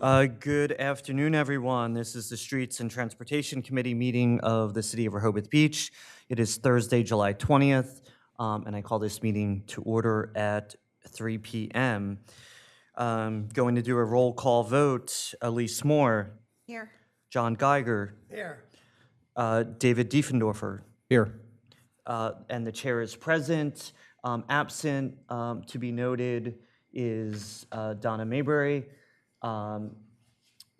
Good afternoon, everyone. This is the Streets and Transportation Committee meeting of the City of Rehoboth Beach. It is Thursday, July 20th, and I call this meeting to order at 3 p.m. Going to do a roll call vote. Elise Moore. Here. John Geiger. Here. David Diefendorfer. Here. And the chair is present. Absent, to be noted, is Donna Maybury,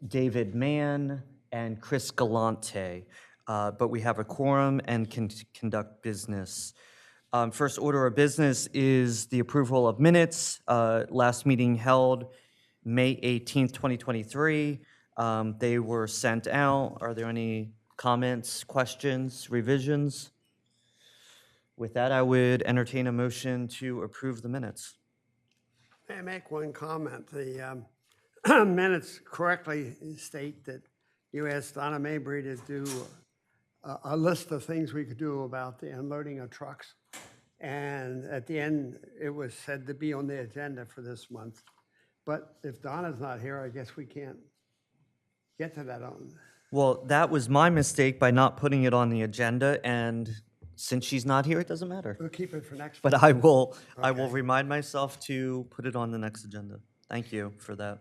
David Mann, and Chris Galante. But we have a quorum and can conduct business. First order of business is the approval of minutes. Last meeting held May 18th, 2023. They were sent out. Are there any comments, questions, revisions? With that, I would entertain a motion to approve the minutes. May I make one comment? The minutes correctly state that you asked Donna Mabry to do a list of things we could do about the unloading of trucks. And at the end, it was said to be on the agenda for this month. But if Donna's not here, I guess we can't get to that on. Well, that was my mistake by not putting it on the agenda, and since she's not here, it doesn't matter. We'll keep it for next But month. I will Okay. remind myself to put it on the next agenda. Thank you for that.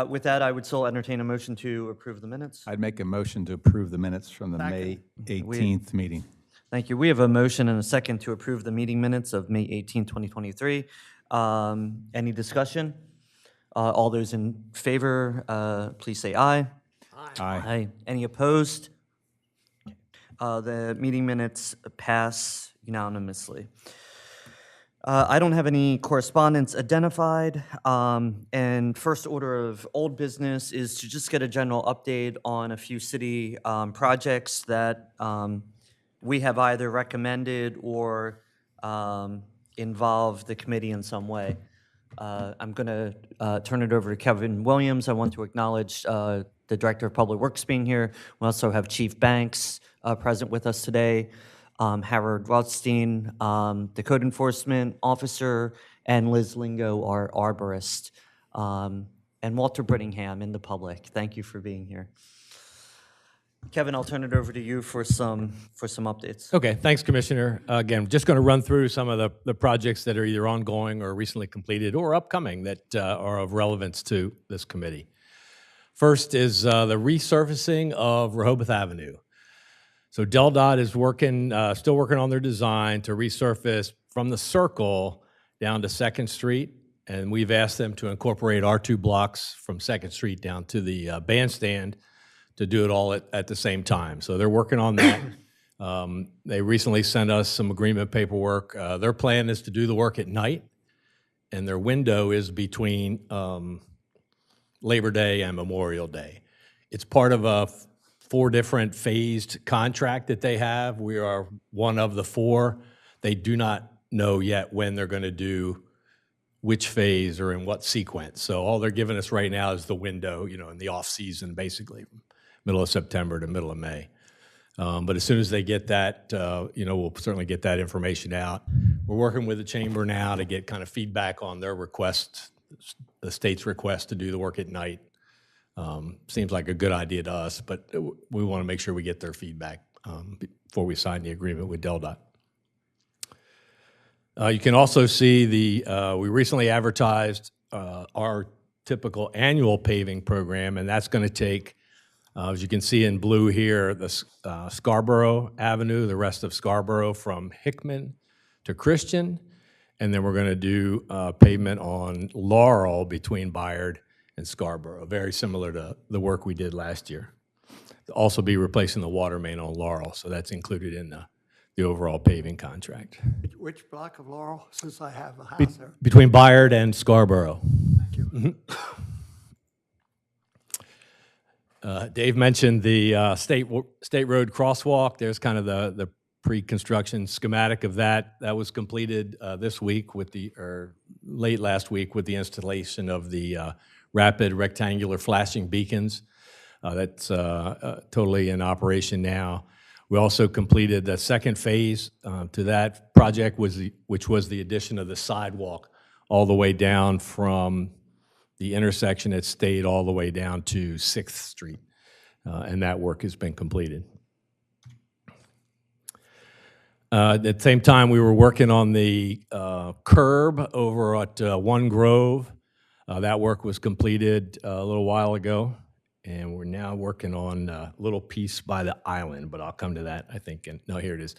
With that, I would still entertain a motion to approve the minutes. I'd make a motion to approve the minutes from the May Second. 18th meeting. Thank you. We have a motion and a second to approve the meeting minutes of May 18, 2023. Any discussion? All those in favor, please say aye. Aye. Any opposed? The meeting minutes pass unanimously. I don't have any correspondence identified. And first order of old business is to just get a general update on a few city projects that we have either recommended or involved the committee in some way. I'm going to turn it over to Kevin Williams. I want to acknowledge the Director of Public Works being here. We also have Chief Banks present with us today, Howard Rothstein, the Code Enforcement Officer, and Liz Lingo, our arborist, and Walter Brittingham in the public. Thank you for being here. Kevin, I'll turn it over to you for some updates. Okay, thanks, Commissioner. Again, just going to run through some of the projects that are either ongoing or recently completed or upcoming that are of relevance to this committee. First is the resurfacing of Rehoboth Avenue. So DelDOT is still working on their design to resurface from the circle down to 2nd Street, and we've asked them to incorporate our 2 blocks from 2nd Street down to the bandstand to do it all at the same time. So they're working on that. They recently sent us some agreement paperwork. Their plan is to do the work at night, and their window is between Labor Day and Memorial Day. It's part of a 4 different phased contract that they have. We are one of the 4. They do not know yet when they're going to do which phase or in what sequence. So all they're giving us right now is the window, in the off season, basically, middle of September to middle of May. But as soon as they get that, we'll certainly get that information out. We're working with the chamber now to get kind of feedback on their request, the state's request to do the work at night. Seems like a good idea to us, but we want to make sure we get their feedback before we sign the agreement with DelDOT. You can also see we recently advertised our typical annual paving program, and that's going to take, as you can see in blue here, the Scarborough Avenue, the rest of Scarborough from Hickman to Christian, and then we're going to do pavement on Laurel between Bayard and Scarborough, very similar to the work we did last year. Also be replacing the water main on Laurel, so that's included in the overall paving contract. Which block of Laurel, since I have a house there? Between Bayard and Scarborough. Thank you. Dave mentioned the state road crosswalk. There's kind of the pre-construction schematic of that. That was completed this week late last week with the installation of the rapid rectangular flashing beacons. That's totally in operation now. We also completed the 2nd phase to that project, which was the addition of the sidewalk all the way down from the intersection that stayed all the way down to 6th Street, and that work has been completed. At the same time, we were working on the curb over at 1 Grove. That work was completed a little while ago, and we're now working on a little piece by the island, but I'll come to that, I think. And no, here it is.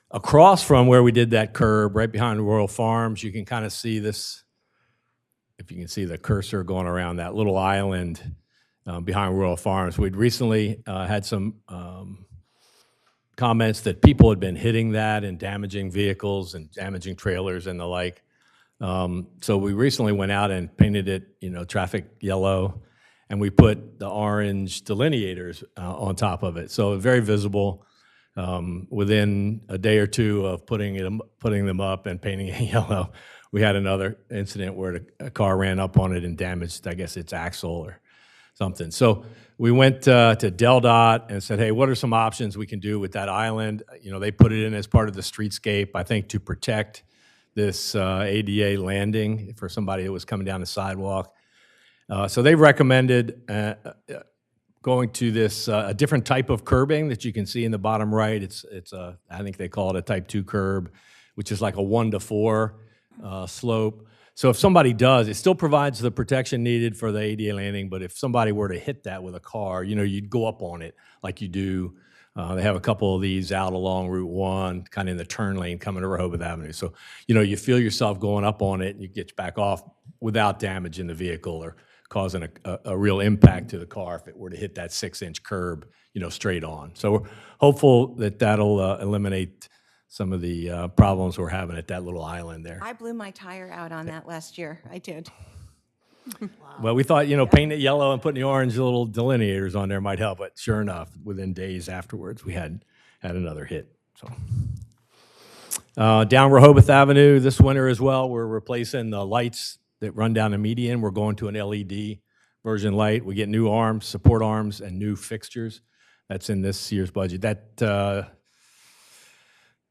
Across from where we did that curb, right behind Royal Farms, you can kind of see this, if you can see the cursor going around that little island behind Royal Farms. We'd recently had some comments that people had been hitting that and damaging vehicles and damaging trailers and the like. So we recently went out and painted it, traffic yellow, and we put the orange delineators on top of it. So very visible. Within a day or two of putting them up and painting it yellow, we had another incident where a car ran up on it and damaged, I guess, its axle or something. So we went to DelDOT and said, hey, what are some options we can do with that island? They put it in as part of the streetscape, I think, to protect this ADA landing for somebody that was coming down the sidewalk. So they recommended going to this a different type of curbing that you can see in the bottom right. It's I think they call it a type 2 curb, which is like a 1 to 4 slope. So if somebody does, it still provides the protection needed for the ADA landing, but if somebody were to hit that with a car, you'd go up on it like you do. They have a couple of these out along Route 1, kind of in the turn lane coming to Rehoboth Avenue. So, you feel yourself going up on it and you get back off without damaging the vehicle or causing a real impact to the car if it were to hit that 6-inch curb, straight on. So we're hopeful that that'll eliminate some of the problems we're having at that little island there. I blew my tire out on that last year. I did. Well, we thought, painting it yellow and putting the orange little delineators on there might help, but sure enough, within days afterwards, we had another hit. So, down Rehoboth Avenue this winter as well, we're replacing the lights that run down the median. We're going to an LED version light. We get new arms, support arms, and new fixtures. That's in this year's budget. That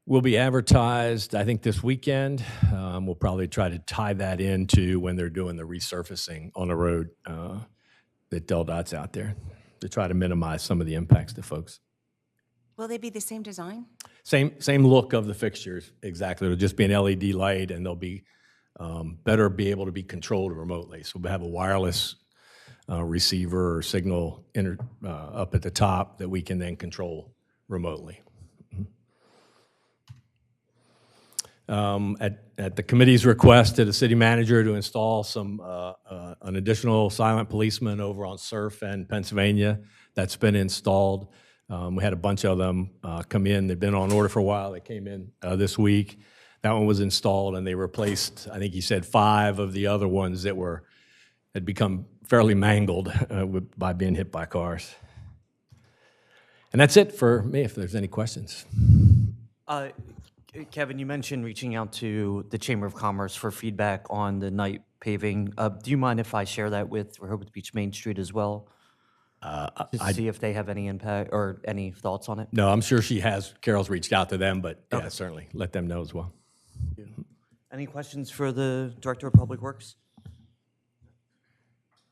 will be advertised, I think, this weekend. We'll probably try to tie that into when they're doing the resurfacing on the road that DelDOT's out there to try to minimize some of the impacts to folks. Will they be the same design? Same look of the fixtures, exactly. It'll just be an LED light, and they'll be better be able to be controlled remotely. So we'll have a wireless receiver or signal up at the top that we can then control remotely. At the committee's request to the city manager to install an additional silent policeman over on Surf and Pennsylvania. That's been installed. We had a bunch of them come in. They've been on order for a while. They came in this week. That one was installed, and they replaced, I think he said, 5 of the other ones that had become fairly mangled by being hit by cars. And that's it for me, if there's any questions. Kevin, you mentioned reaching out to the Chamber of Commerce for feedback on the night paving. Do you mind if I share that with Rehoboth Beach Main Street as well? To see if they have any impact or any thoughts on it? No, I'm sure Carol's reached out to them, but yeah, certainly let them know as well. Any questions for the Director of Public Works?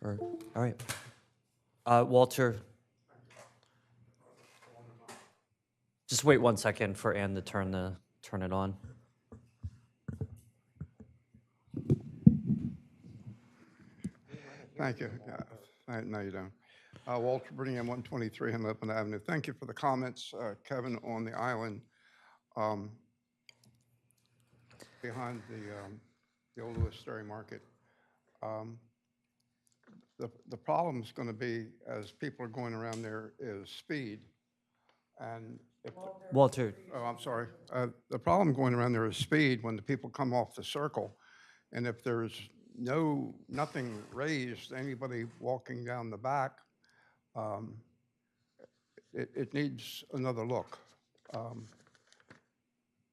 All right. Walter. Just wait 1 second for Ann to turn it on. Thank you. No, you don't. Walter Burnham, 123 Rehoboth Avenue. Thank you for the comments, Kevin, on the island behind the old Lewis Dairy Market. The problem is going to be, as people are going around there, is speed. And Walter. Oh, I'm sorry. The problem going around there is speed when the people come off the circle. And if there's nothing raised, anybody walking down the back, it needs another look.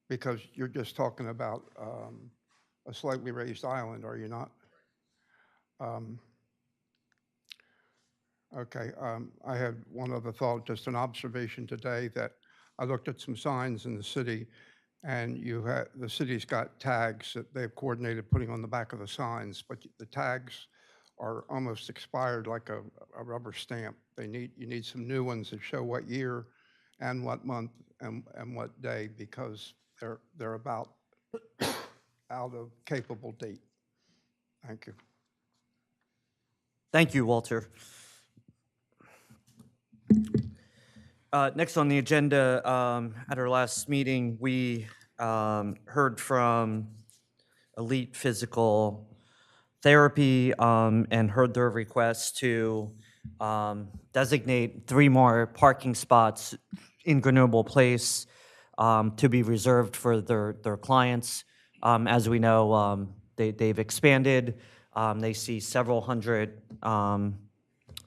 Because you're just talking about a slightly raised island, are you not? Okay, I had one other thought, just an observation today that I looked at some signs in the city, And the city's got tags that they've coordinated putting on the back of the signs, but the tags are almost expired like a rubber stamp. You need some new ones that show what year and what month and what day, because they're about out of capable date. Thank you. Thank you, Walter. Next on the agenda, at our last meeting, we heard from Elite Physical Therapy and heard their request to designate 3 more parking spots in Grenoble Place to be reserved for their clients. As we know, they've expanded. They see several hundred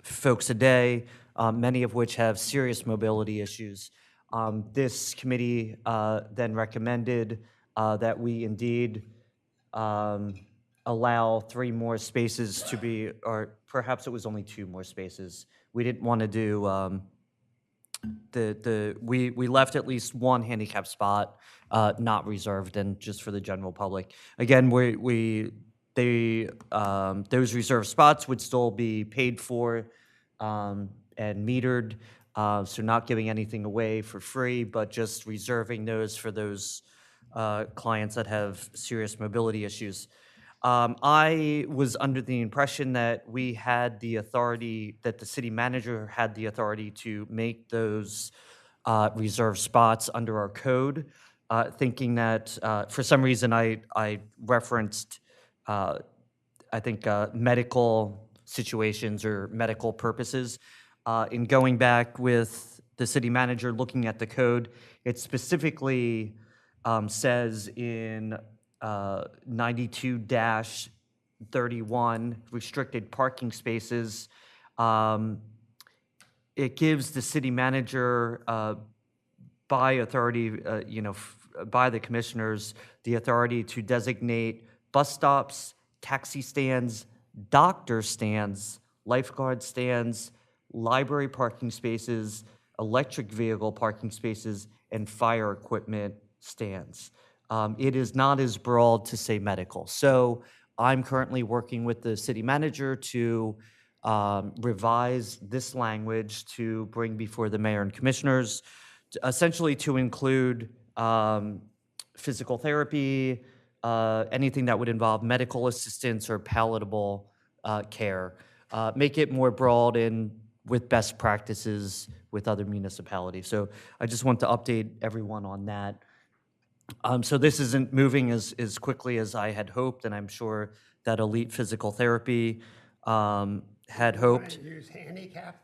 folks a day, many of which have serious mobility issues. This committee then recommended that we indeed allow 3 more spaces to be, or perhaps it was only 2 more spaces. We didn't want to do we left at least 1 handicap spot not reserved and just for the general public. Again, those reserved spots would still be paid for and metered, so not giving anything away for free, but just reserving those for those clients that have serious mobility issues. I was under the impression that we had the authority, that the city manager had the authority to make those reserved spots under our code, thinking that for some reason I referenced, I think, medical situations or medical purposes. In going back with the city manager, looking at the code, it specifically says in 92-31 restricted parking spaces, it gives the city manager by authority, by the commissioners, the authority to designate bus stops, taxi stands, doctor stands, lifeguard stands, library parking spaces, electric vehicle parking spaces, and fire equipment stands. It is not as broad to say medical. So I'm currently working with the city manager to revise this language to bring before the mayor and commissioners, essentially to include physical therapy, anything that would involve medical assistance or palatable care. Make it more broad and with best practices with other municipalities. So I just want to update everyone on that. So this isn't moving as quickly as I had hoped, and I'm sure that Elite Physical Therapy had hoped. Trying to use handicap,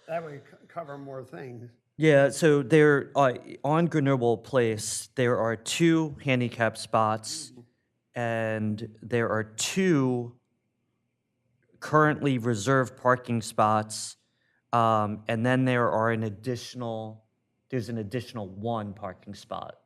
that would cover more things. Yeah, so there, on Grenoble Place, there are 2 handicap spots, and there are 2 currently reserved parking spots, and then there's an additional 1 parking spot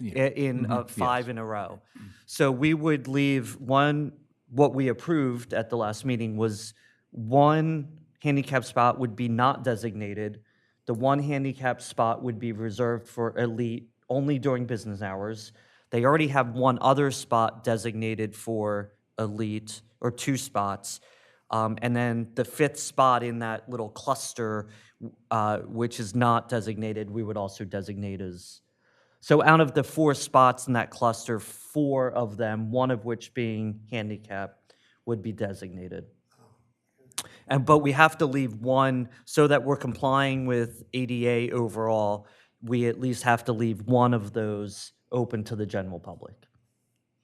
in 5 in a row. So we would leave what we approved at the last meeting was 1 handicap spot would be not designated. The 1 handicap spot would be reserved for Elite only during business hours. They already have 1 other spot designated for Elite, or 2 spots. And then the 5th spot in that little cluster, which is not designated, we would also designate as. So out of the 4 spots in that cluster, 4 of them, 1 of which being handicap, would be designated. But we have to leave 1, so that we're complying with ADA overall, we at least have to leave 1 of those open to the general public.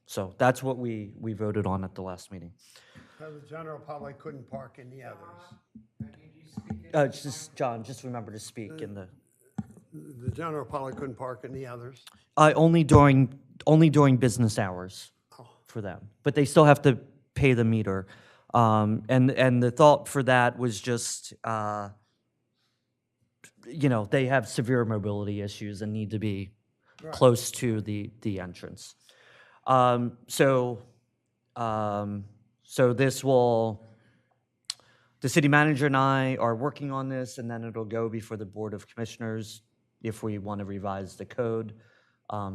So that's what we voted on at the last meeting. So the general public couldn't park in the others. John, just remember to speak in the. The general public couldn't park in the others. Only during business hours for them, but they still have to pay the meter. And the thought for that was just, they have severe mobility issues and need to be close to the entrance. So this will. The city manager and I are working on this, and then it'll go before the Board of Commissioners if we want to revise the code.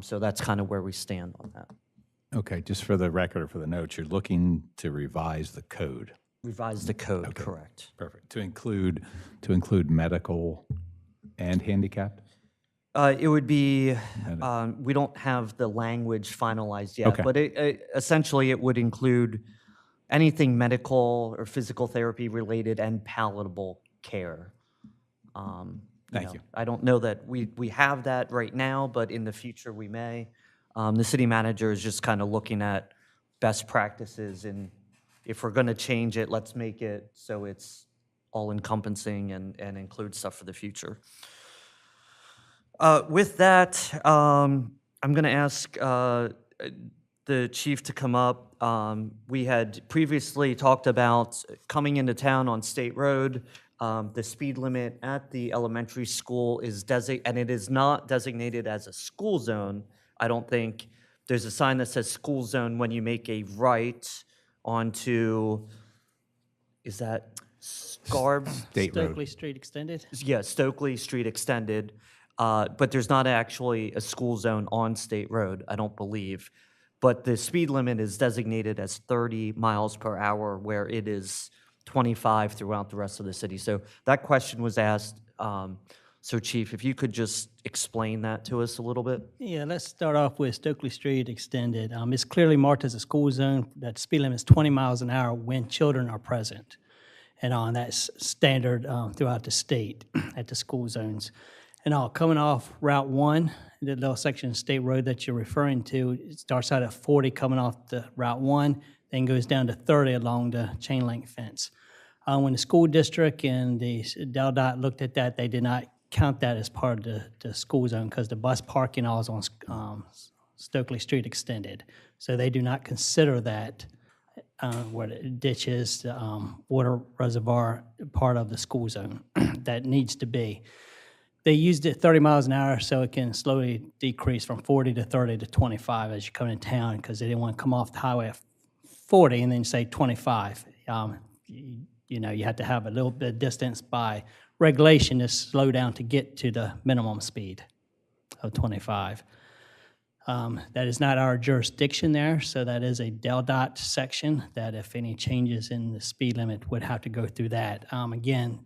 So that's kind of where we stand on that. Okay, just for the record or for the notes, you're looking to revise the code. Revise the code, correct. Perfect. To include medical and handicapped? It would be, we don't have the language finalized yet, Okay. but essentially it would include anything medical or physical therapy related and palatable care. Thank you. I don't know that we have that right now, but in the future we may. The city manager is just kind of looking at best practices, and if we're going to change it, let's make it so it's all encompassing and include stuff for the future. With that, I'm going to ask the chief to come up. We had previously talked about coming into town on State Road. The speed limit at the elementary school is and it is not designated as a school zone. I don't think there's a sign that says school zone when you make a right onto, is that Scarb? State Road. Stokely Street extended? Yeah, Stokely Street extended, but there's not actually a school zone on State Road, I don't believe. But the speed limit is designated as 30 miles per hour, where it is 25 throughout the rest of the city. So that question was asked. So Chief, if you could just explain that to us a little bit? Yeah, let's start off with Stokely Street extended. It's clearly marked as a school zone. That speed limit is 20 miles an hour when children are present. And that's standard throughout the state at the school zones. And coming off Route 1, the little section of State Road that you're referring to, it starts out at 40 coming off the Route 1, then goes down to 30 along the chain link fence. When the school district and the DelDOT looked at that, they did not count that as part of the school zone because the bus parking all is on Stokely Street extended. So they do not consider that where the ditch is, the water reservoir, part of the school zone that needs to be. They used it 30 miles an hour so it can slowly decrease from 40 to 30 to 25 as you come in town because they didn't want to come off the highway at 40 and then say 25. You have to have a little bit of distance by regulation to slow down to get to the minimum speed of 25. That is not our jurisdiction there, so that is a DelDOT section that if any changes in the speed limit would have to go through that. Again,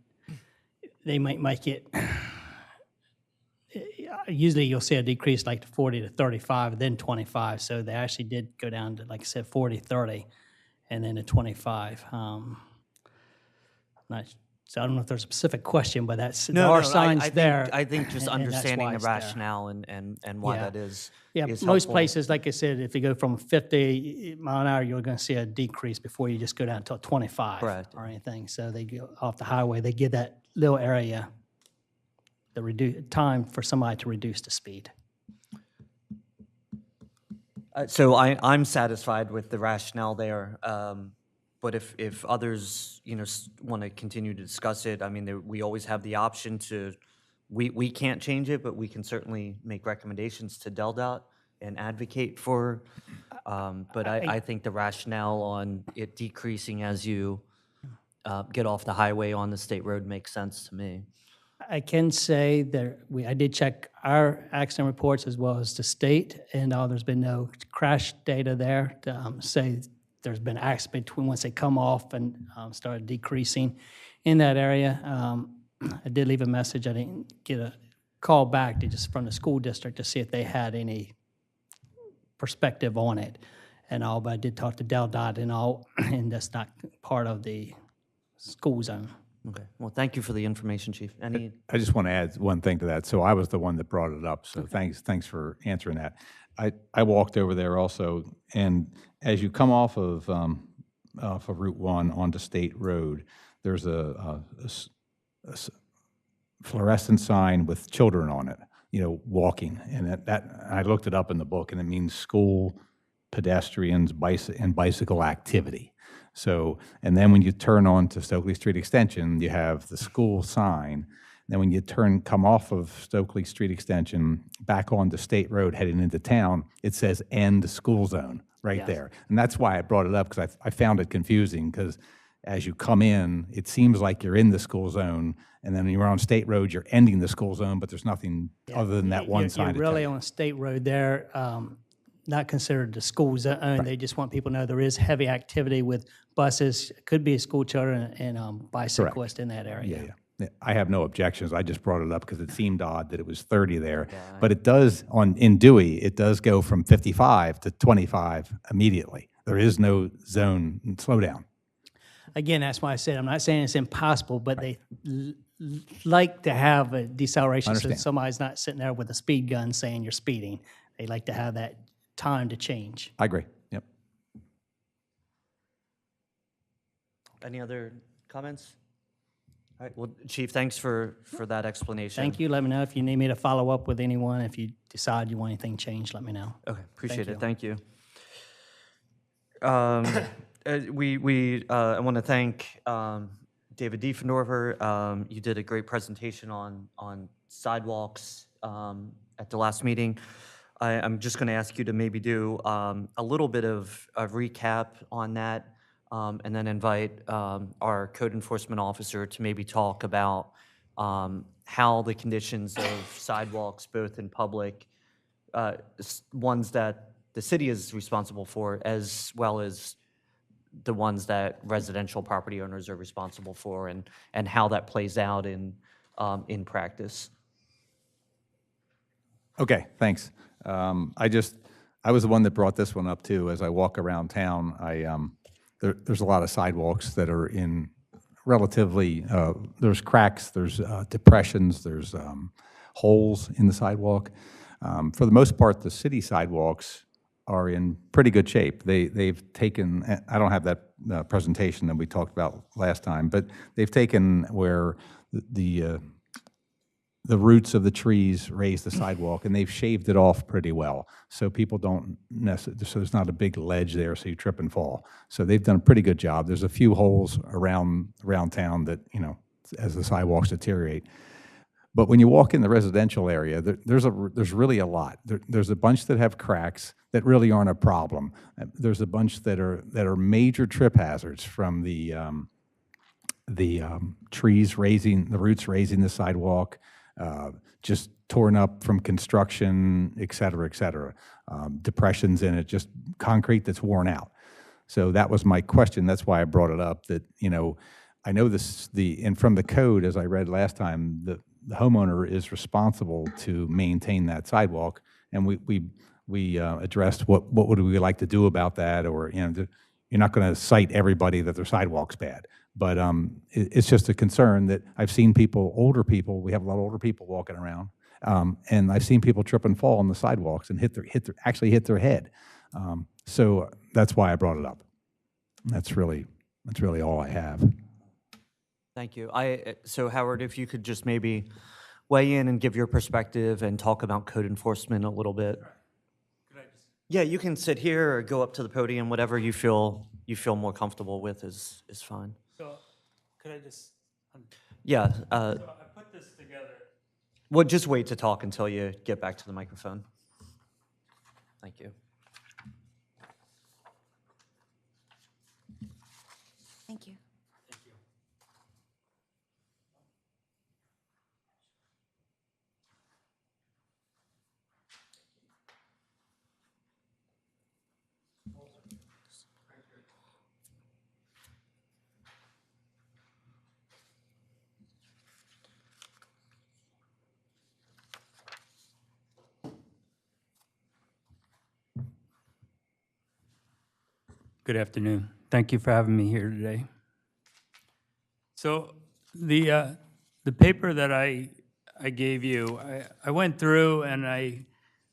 they might make it, usually you'll see a decrease like to 40 to 35, then 25, so they actually did go down to, like I said, 40, 30, and then to 25. So I don't know if there's a specific question, but there are signs there. I think just and that's understanding why the it's there. rationale and why Yeah. that is. Yeah, is most helpful. places, like I said, if you go from 50 mile an hour, you're going to see a decrease before you just go down to 25 Correct. or anything. So they go off the highway, they give that little area the time for somebody to reduce the speed. So I'm satisfied with the rationale there. But if others, want to continue to discuss it, I mean, we always have the option to, we can't change it, but we can certainly make recommendations to DelDOT and advocate for. But I think the rationale on it decreasing as you get off the highway on the state road makes sense to me. I can say that I did check our accident reports as well as the state, and there's been no crash data there to say there's been accident between once they come off and started decreasing in that area. I did leave a message. I didn't get a call back just from the school district to see if they had any perspective on it and all, but I did talk to DelDOT and all, and that's not part of the school zone. Okay, well, thank you for the information, Chief. Any, I just want to add one thing to that. So I was the one that brought it up, so thanks for answering that. I walked over there also, and as you come off of Route 1 onto State Road, there's a fluorescent sign with children on it, walking. And that I looked it up in the book, and it means school, pedestrians, and bicycle activity. So, and then when you turn on to Stokely Street Extension, you have the school sign. Then when you come off of Stokely Street Extension back onto State Road heading into town, it says end school zone right Yes. there. And that's why I brought it up, because I found it confusing, because as you come in, it seems like you're in the school zone, and then when you're on State Road, you're ending the school zone, but there's nothing other than that one sign to You're tell really you. on State Road there, not considered the school zone. They just want people to know there is heavy activity with buses, could be school children and bicyclists in that area. Yeah. I have no objections. I just brought it up because it seemed odd that it was 30 there. But it does, in Dewey, it does go from 55 to 25 immediately. There is no zone slowdown. Again, that's why I said, I'm not saying it's impossible, but they like to have a deceleration so Understand. somebody's not sitting there with a speed gun saying you're speeding. They like to have that time to change. I agree. Yep. Any other comments? All right, well, Chief, thanks for that explanation. Thank you. Let me know if you need me to follow up with anyone. If you decide you want anything changed, let me know. Okay, appreciate you. it. Thank you. I want to thank David Diefendorfer. You did a great presentation on sidewalks at the last meeting. I'm just going to ask you to maybe do a little bit of a recap on that, and then invite our code enforcement officer to maybe talk about how the conditions of sidewalks, both in public, ones that the city is responsible for, as well as the ones that residential property owners are responsible for, and how that plays out in practice. Okay, thanks. I was the one that brought this one up too. As I walk around town, there's a lot of sidewalks that are in relatively, there's cracks, there's depressions, there's holes in the sidewalk. For the most part, the city sidewalks are in pretty good shape. They've taken, I don't have that presentation that we talked about last time, but they've taken where the roots of the trees raise the sidewalk, and they've shaved it off pretty well. So people don't necessarily, so there's not a big ledge there so you trip and fall. So they've done a pretty good job. There's a few holes around town that, as the sidewalks deteriorate. But when you walk in the residential area, there's really a lot. There's a bunch that have cracks that really aren't a problem. There's a bunch that are major trip hazards from the trees raising, the roots raising the sidewalk, just torn up from construction, et cetera, depressions in it, just concrete that's worn out. So that was my question. That's why I brought it up, that, I know and from the code, as I read last time, the homeowner is responsible to maintain that sidewalk, and we addressed what would we like to do about that, or you're not going to cite everybody that their sidewalk's bad, but it's just a concern that I've seen people, older people, we have a lot of older people walking around, and I've seen people trip and fall on the sidewalks and actually hit their head. So that's why I brought it up. That's really all I have. Thank you. So Howard, if you could just maybe weigh in and give your perspective and talk about code enforcement a little bit. Yeah, you can sit here or go up to the podium. Whatever you feel more comfortable with is fine. So, could I just? Yeah. So I put this together. Well, just wait to talk until you get back to the microphone. Thank you. Thank you. Good afternoon. Thank you for having me here today. So the paper that I gave you, I went through and I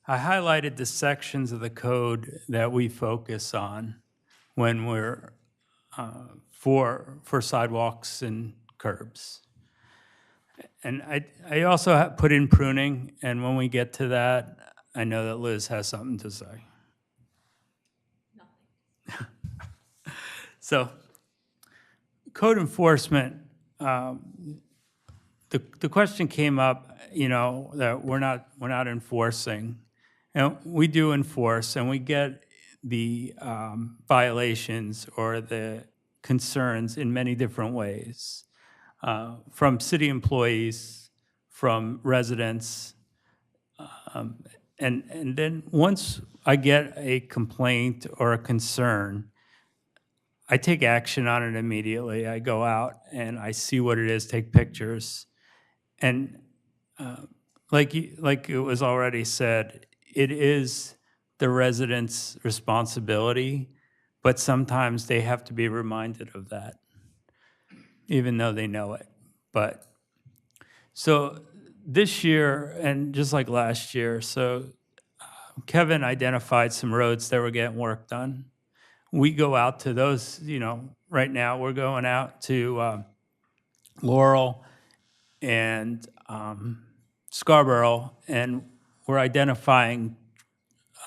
highlighted the sections of the code that we focus on when we're for sidewalks and curbs. And I also put in pruning, and when we get to that, I know that Liz has something to say. So, code enforcement, the question came up, that we're not enforcing, and we do enforce, and we get the violations or the concerns in many different ways, from city employees, from residents. And then once I get a complaint or a concern, I take action on it immediately. I go out and I see what it is, take pictures. And like it was already said, it is the residents' responsibility, but sometimes they have to be reminded of that, even though they know it. But so this year, and just like last year, so Kevin identified some roads that were getting work done. We go out to those, right now we're going out to Laurel and Scarborough, and we're identifying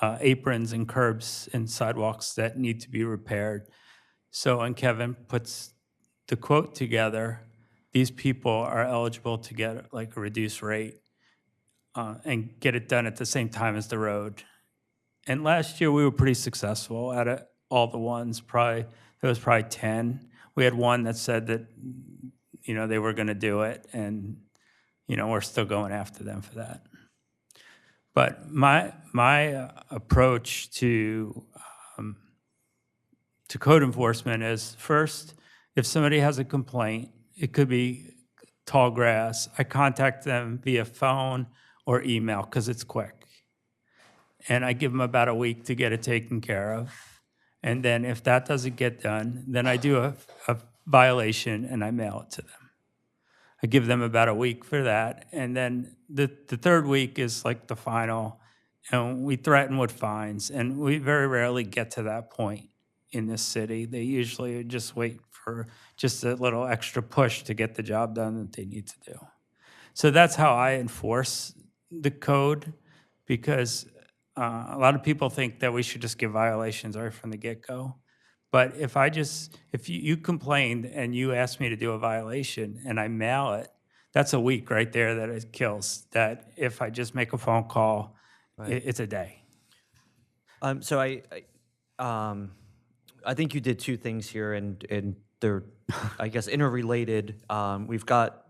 aprons and curbs and sidewalks that need to be repaired. So when Kevin puts the quote together, these people are eligible to get like a reduced rate and get it done at the same time as the road. And last year we were pretty successful at it. All the ones, there was probably 10. We had one that said that, they were going to do it, and, we're still going after them for that. But my approach to code enforcement is, first, if somebody has a complaint, it could be tall grass, I contact them via phone or email because it's quick. And I give them about a week to get it taken care of. And then if that doesn't get done, then I do a violation and I mail it to them. I give them about a week for that. And then the third week is like the final, and we threaten with fines. And we very rarely get to that point in this city. They usually just wait for just a little extra push to get the job done that they need to do. So that's how I enforce the code, because a lot of people think that we should just give violations right from the get-go. But if you complained and you asked me to do a violation and I mail it, that's a week right there that it kills. That if I just make a phone call, it's a day. So I think you did two things here, and they're, I guess, interrelated. We've got,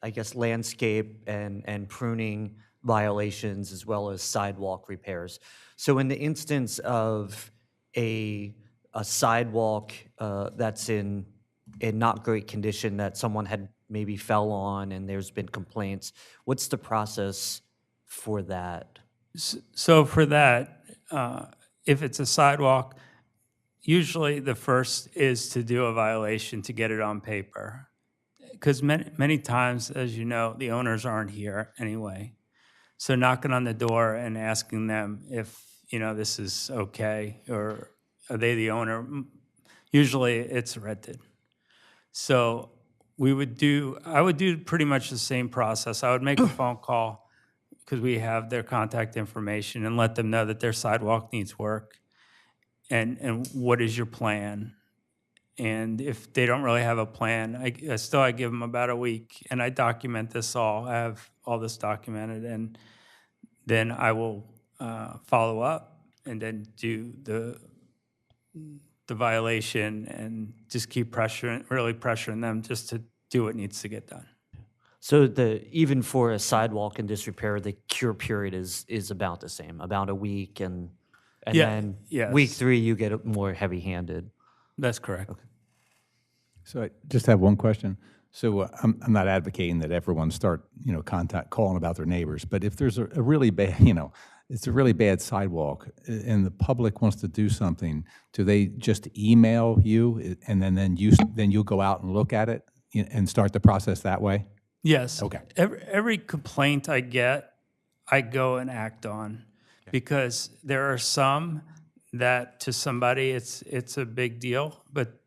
I guess, landscape and pruning violations as well as sidewalk repairs. So in the instance of a sidewalk that's in not great condition that someone had maybe fell on and there's been complaints, what's the process for that? So for that, if it's a sidewalk, usually the first is to do a violation to get it on paper. Because many times, as you know, the owners aren't here anyway. So knocking on the door and asking them if, this is okay, or are they the owner? Usually it's rented. So I would do pretty much the same process. I would make a phone call, because we have their contact information, and let them know that their sidewalk needs work, and what is your plan? And if they don't really have a plan, I give them about a week, and I document this all. I have all this documented, and then I will follow up and then do the violation, and just keep really pressuring them just to do what needs to get done. So even for a sidewalk in disrepair, the cure period is about the same, about a week, and then yes. week 3 you get more heavy-handed. That's correct. Okay. So I just have one question. So I'm not advocating that everyone start, calling about their neighbors, but if there's a really bad, it's a really bad sidewalk and the public wants to do something, do they just email you and then you'll go out and look at it and start the process that way? Yes. Okay. Every complaint I get, I go and act on, because there are some that to somebody it's a big deal, but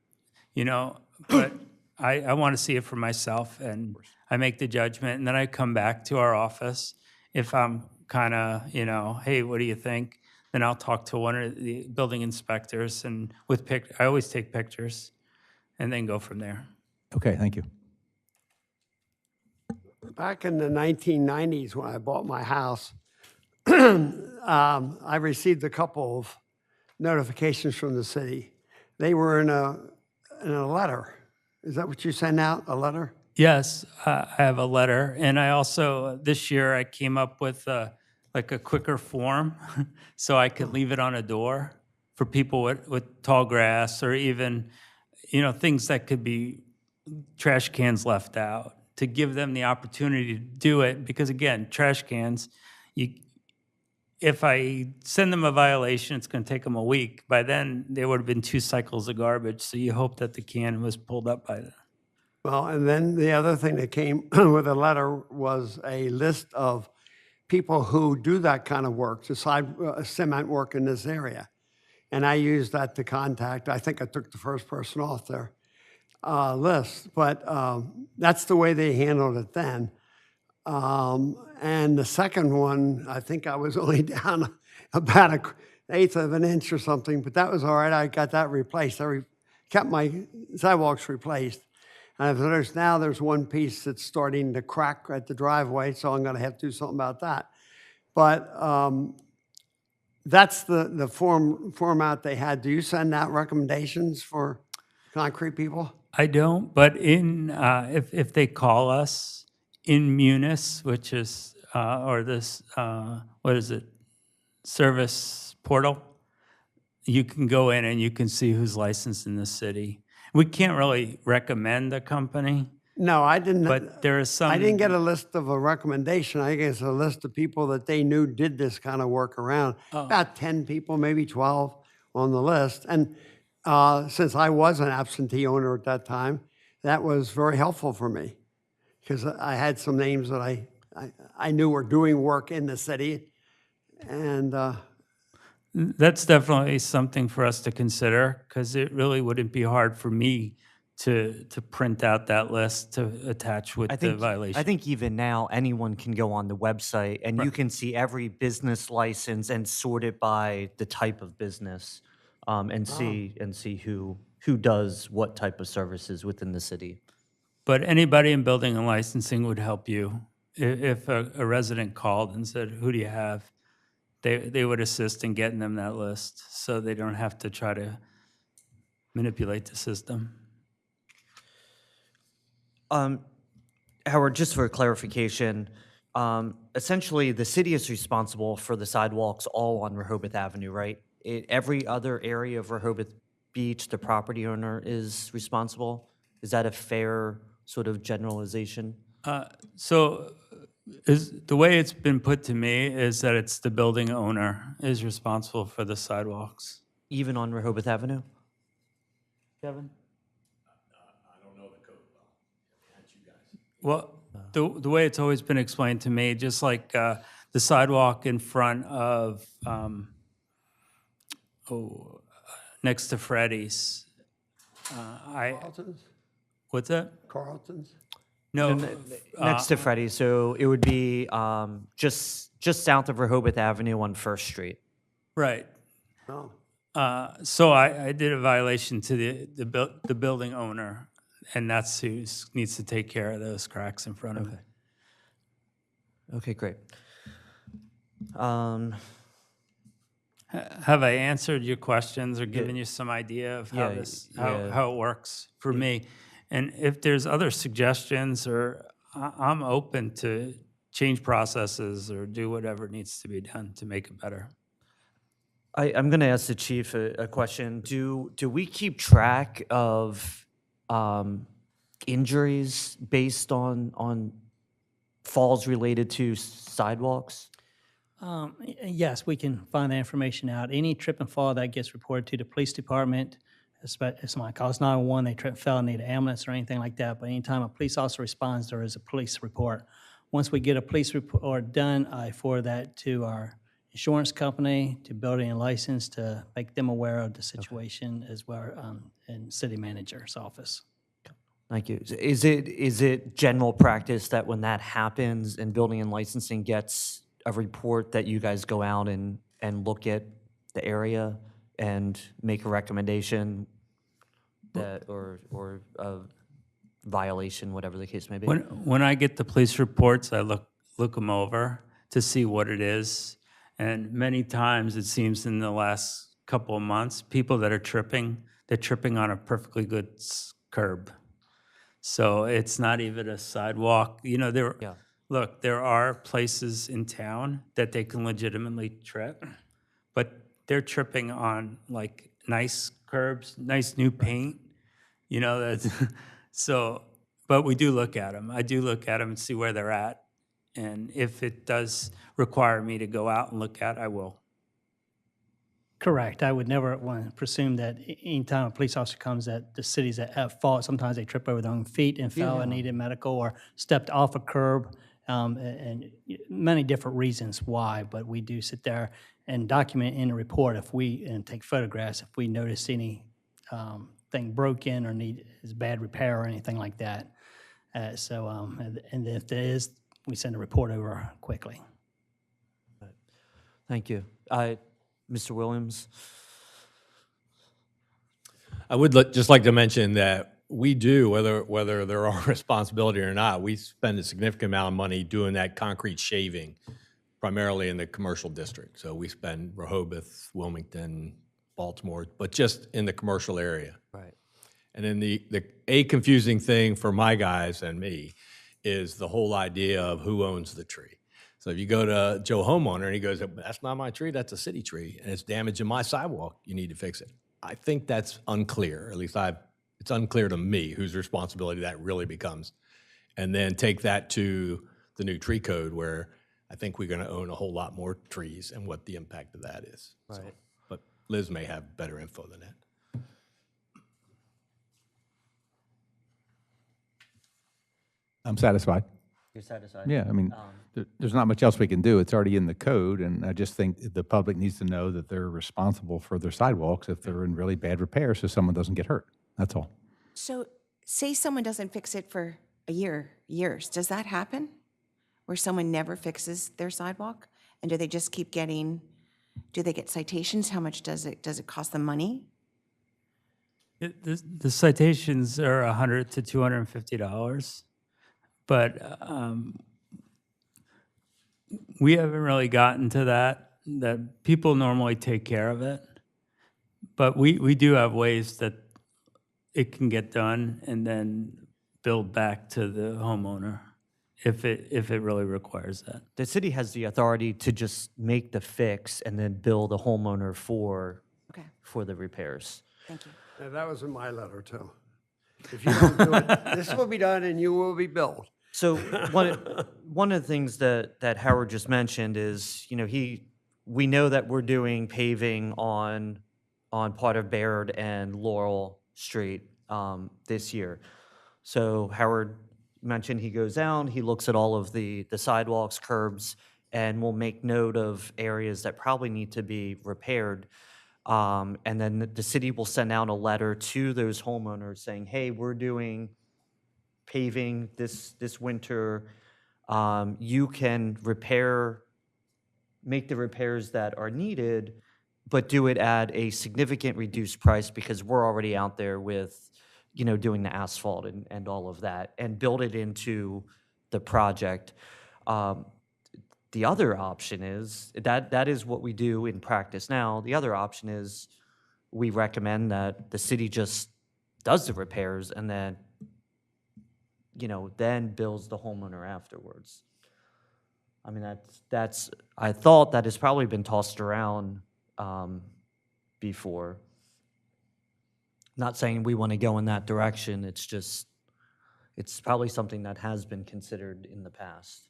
I want to see it for myself, and I make the judgment, and then I come back to our office. If I'm kind of, hey, what do you think? Then I'll talk to one of the building inspectors, and I always take pictures, and then go from there. Okay, thank you. Back in the 1990s, when I bought my house, I received a couple of notifications from the city. They were in in a letter. Is that what you send out, a letter? Yes, I have a letter, and I also, this year, I came up with like a quicker form, so I could leave it on a door for people with tall grass, or even, things that could be trash cans left out, to give them the opportunity to do it, because again, trash cans, if I send them a violation, it's going to take them a week. By then, there would have been 2 cycles of garbage, so you hope that the can was pulled up by then. Well, and then the other thing that came with a letter was a list of people who do that kind of work, cement work in this area. And I used that to contact, I think I took the first person off their list, but that's the way they handled it then. And the second one, I think I was only down about an eighth of an inch or something, but that was all right. I got that replaced. I kept my sidewalks replaced. And there's one piece that's starting to crack at the driveway, so I'm going to have to do something about that. But that's the format they had. Do you send out recommendations for concrete people? I don't, but if they call us in Munis, which is, or this, what is it, service portal, you can go in and you can see who's licensed in the city. We can't really recommend a company, No, I didn't. but there is some. I didn't get a list of a recommendation. I guess a list of people that they knew did this kind of work around. About 10 people, maybe 12 on the list. And since I was an absentee owner at that time, that was very helpful for me, because I had some names that I knew were doing work in the city. And That's definitely something for us to consider, because it really wouldn't be hard for me to print out that list to attach with the violation. I think even now, anyone can go on the website and you can see every business license and sort it by the type of business, and see who does what type of services within the city. But anybody in building and licensing would help you. If a resident called and said, "Who do you have?" They would assist in getting them that list, so they don't have to try to manipulate the system. Howard, just for clarification, essentially the city is responsible for the sidewalks all on Rehoboth Avenue, right? Every other area of Rehoboth Beach, the property owner is responsible? Is that a fair sort of generalization? So the way it's been put to me is that it's the building owner is responsible for the sidewalks. Even on Rehoboth Avenue? Kevin? Well, the way it's always been explained to me, just like the sidewalk in front of, next to Freddy's. Carlton's? What's that? Carlton's? No, Next to Freddie, so it would be just south of Rehoboth Avenue on First Street. right. No. So I did a violation to the building owner, and that's who needs to take care of those cracks in front of it. Okay, great. Have I answered your questions or given you some idea of how Yeah, how it works for me? And if there's other suggestions, or I'm open to change processes or do whatever needs to be done to make it better. I'm going to ask the chief a question. Do we keep track of injuries based on falls related to sidewalks? Yes, we can find that information out. Any trip and fall that gets reported to the police department, if somebody calls 911, they trip and fell and need an ambulance or anything like that. But anytime a police officer responds, there is a police report. Once we get a police report done, I forward that to our insurance company, to building and license, to make them aware of the situation, as well, in city manager's office. Thank you. Is it general practice that when that happens and building and licensing gets a report, that you guys go out and look at the area and make a recommendation that or a violation, whatever the case may be? When I get the police reports, I look them over to see what it is. And many times, it seems in the last couple of months, people that are tripping, they're tripping on a perfectly good curb. So it's not even a sidewalk. You know, Yeah. look, there are places in town that they can legitimately trip, but they're tripping on like nice curbs, nice new paint. You know, that's so, but we do look at them. I do look at them and see where they're at. And if it does require me to go out and look at, I will. Correct. I would never want to presume that anytime a police officer comes that the city's at fault. Sometimes they trip over their own feet and fell and needed medical, or stepped off a curb, and many different reasons why. But we do sit there and document in a report and take photographs if we notice any thing broken or is bad repair or anything like that. And if there is, we send a report over quickly. Thank you. Mr. Williams? I would just like to mention that we do, whether they're our responsibility or not, we spend a significant amount of money doing that concrete shaving, primarily in the commercial district. So we spend Rehoboth, Wilmington, Baltimore, but just in the commercial area. Right. And then a confusing thing for my guys and me is the whole idea of who owns the tree. So if you go to Joe homeowner and he goes, that's not my tree, that's a city tree, and it's damaging my sidewalk, you need to fix it. I think that's unclear, at least it's unclear to me whose responsibility that really becomes. And then take that to the new tree code where I think we're gonna own a whole lot more trees and what the impact of that is. Right. So, but Liz may have better info than that. I'm satisfied. You're satisfied? Yeah, I mean, there's not much else we can do. It's already in the code, and I just think the public needs to know that they're responsible for their sidewalks if they're in really bad repair, so someone doesn't get hurt. That's all. So say someone doesn't fix it for a year, years. Does that happen? Where someone never fixes their sidewalk? And do they just keep do they get citations? How much does it cost them money? The citations are $100 to $250, but we haven't really gotten to that people normally take care of it. But we do have ways that it can get done and then billed back to the homeowner if it really requires that. The city has the authority to just make the fix and then bill the homeowner for the repairs. Thank you. Yeah, that was in my letter, too. If you don't do it, this will be done and you will be billed. So one of the things that Howard just mentioned is, we know that we're doing paving on part of Baird and Laurel Street this year. So Howard mentioned he goes out, he looks at all of the sidewalks, curbs, and will make note of areas that probably need to be repaired. And then the city will send out a letter to those homeowners saying, hey, we're doing paving this winter. You can make the repairs that are needed, but do it at a significant reduced price because we're already out there with, doing the asphalt and all of that, and build it into the project. The other option is, that is what we do in practice now. The other option is we recommend that the city just does the repairs and then, then bills the homeowner afterwards. I mean, I thought that has probably been tossed around before. Not saying we want to go in that direction, it's probably something that has been considered in the past.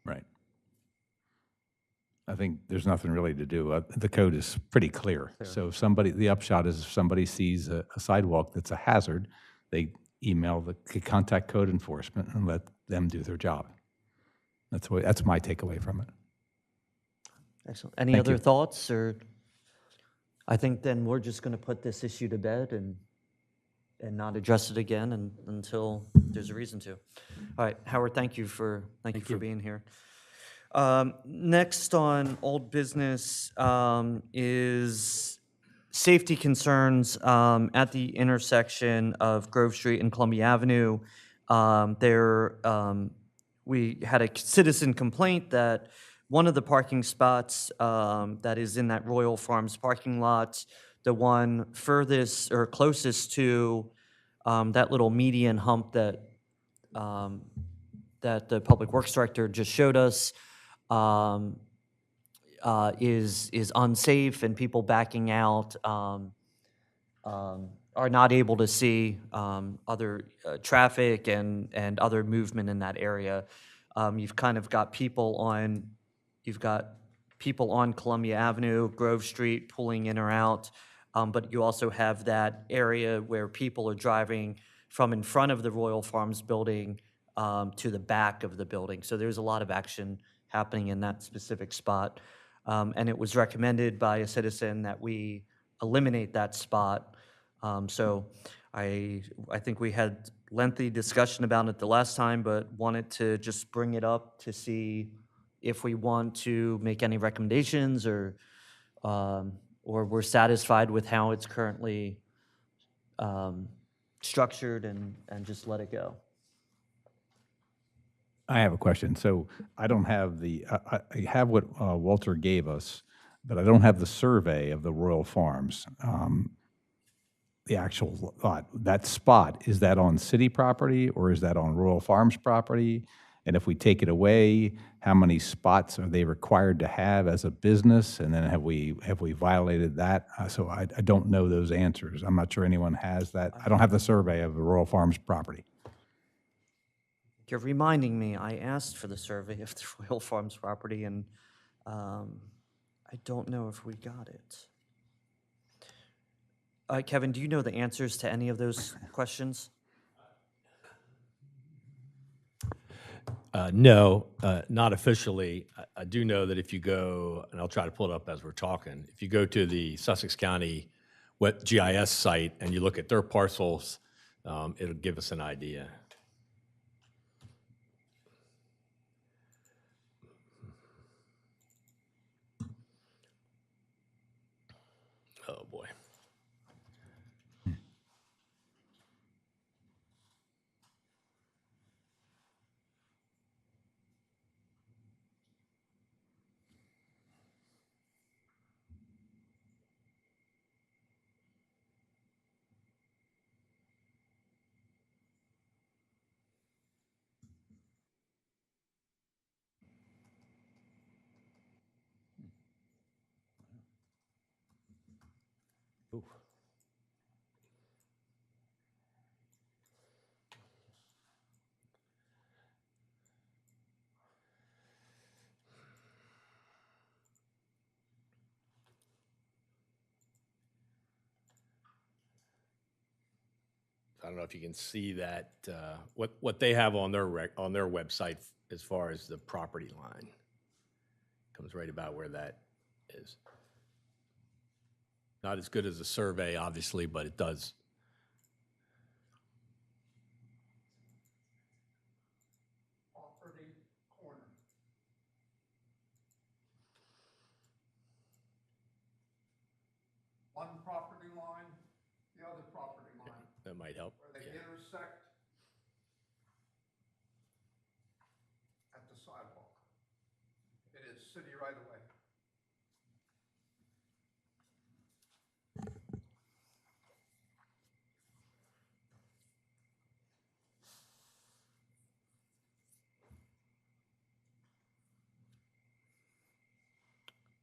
Right. I think there's nothing really to do. The code is pretty clear. So the upshot is if somebody sees a sidewalk that's a hazard, they email the contact code enforcement and let them do their job. That's my takeaway from it. Excellent. Any Thank other you. thoughts? Or I think then we're just going to put this issue to bed and not address it again until there's a reason to. All right, Howard, thank you for being here. Next on old business is safety concerns at the intersection of Grove Street and Columbia Avenue. We had a citizen complaint that one of the parking spots that is in that Royal Farms parking lot the one furthest or closest to that little median hump that that the Public Works Director just showed us is unsafe, and people backing out are not able to see other traffic and other movement in that area. You've kind of got people on, you've got people on Columbia Avenue, Grove Street pulling in or out, but you also have that area where people are driving from in front of the Royal Farms building to the back of the building. So there's a lot of action happening in that specific spot. And it was recommended by a citizen that we eliminate that spot. So I think we had lengthy discussion about it the last time, but wanted to just bring it up to see if we want to make any recommendations or we're satisfied with how it's currently structured and just let it go. I have a question. So I don't have I have what Walter gave us, but I don't have the survey of the Royal Farms. The actual lot, that spot, is that on city property or is that on Royal Farms property? And if we take it away, how many spots are they required to have as a business? And then have we violated that? So I don't know those answers. I'm not sure anyone has that. I don't have the survey of the Royal Farms property. You're reminding me, I asked for the survey of the Royal Farms property, and I don't know if we got it. Kevin, do you know the answers to any of those questions? No, not officially. I do know that if you go, and I'll try to pull it up as we're talking, if you go to the Sussex County GIS site and you look at their parcels, it'll give us an idea. Oh, boy. Ooh. I don't know if you can see that, what they have on their website as far as the property line. Comes right about where that is. Not as good as a survey, obviously, but it does. Property corner. One property line, the other property line, That might help. where they Yeah. intersect at the sidewalk. It is city right away.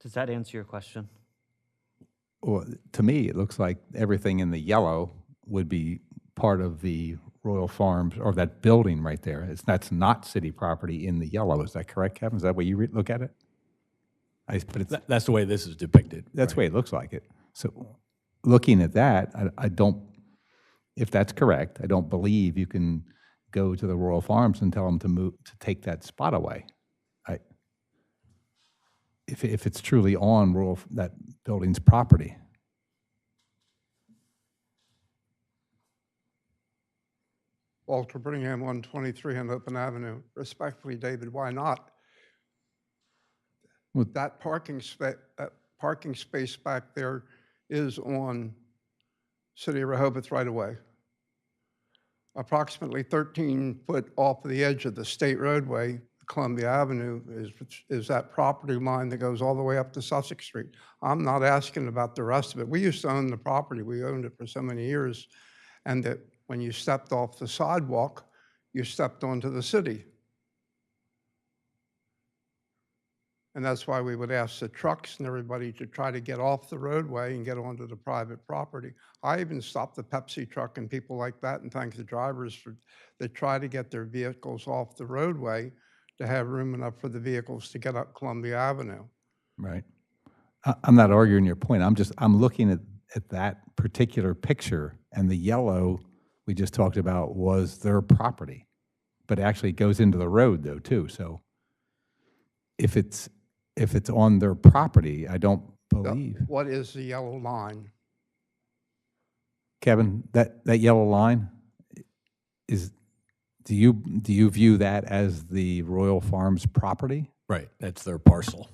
Does that answer your question? Well, to me, it looks like everything in the yellow would be part of the Royal Farms, or that building right there. That's not city property in the yellow. Is that correct, Kevin? Is that what you look at it? But it's, That's the way this is depicted. that's the way it looks like it. So looking at that, I don't, if that's correct, I don't believe you can go to the Royal Farms and tell them to take that spot away. If it's truly on that building's property. Walter Bringham, 123 on Open Avenue. Respectfully, David, why not? Well- That parking space back there is on City of Rehoboth right away. Approximately 13 foot off of the edge of the state roadway, the Columbia Avenue is that property line that goes all the way up to Sussex Street. I'm not asking about the rest of it. We used to own the property. We owned it for so many years. And that when you stepped off the sidewalk, you stepped onto the city. And that's why we would ask the trucks and everybody to try to get off the roadway and get onto the private property. I even stopped the Pepsi truck and people like that and thank the drivers for, that try to get their vehicles off the roadway to have room enough for the vehicles to get up Columbia Avenue. Right. I'm not arguing your point. I'm looking at that particular picture, and the yellow we just talked about was their property. But it actually goes into the road though too. So if it's on their property, I don't believe. What is the yellow line? Kevin, that yellow line is, do you view that as the Royal Farms property? Right, that's their parcel.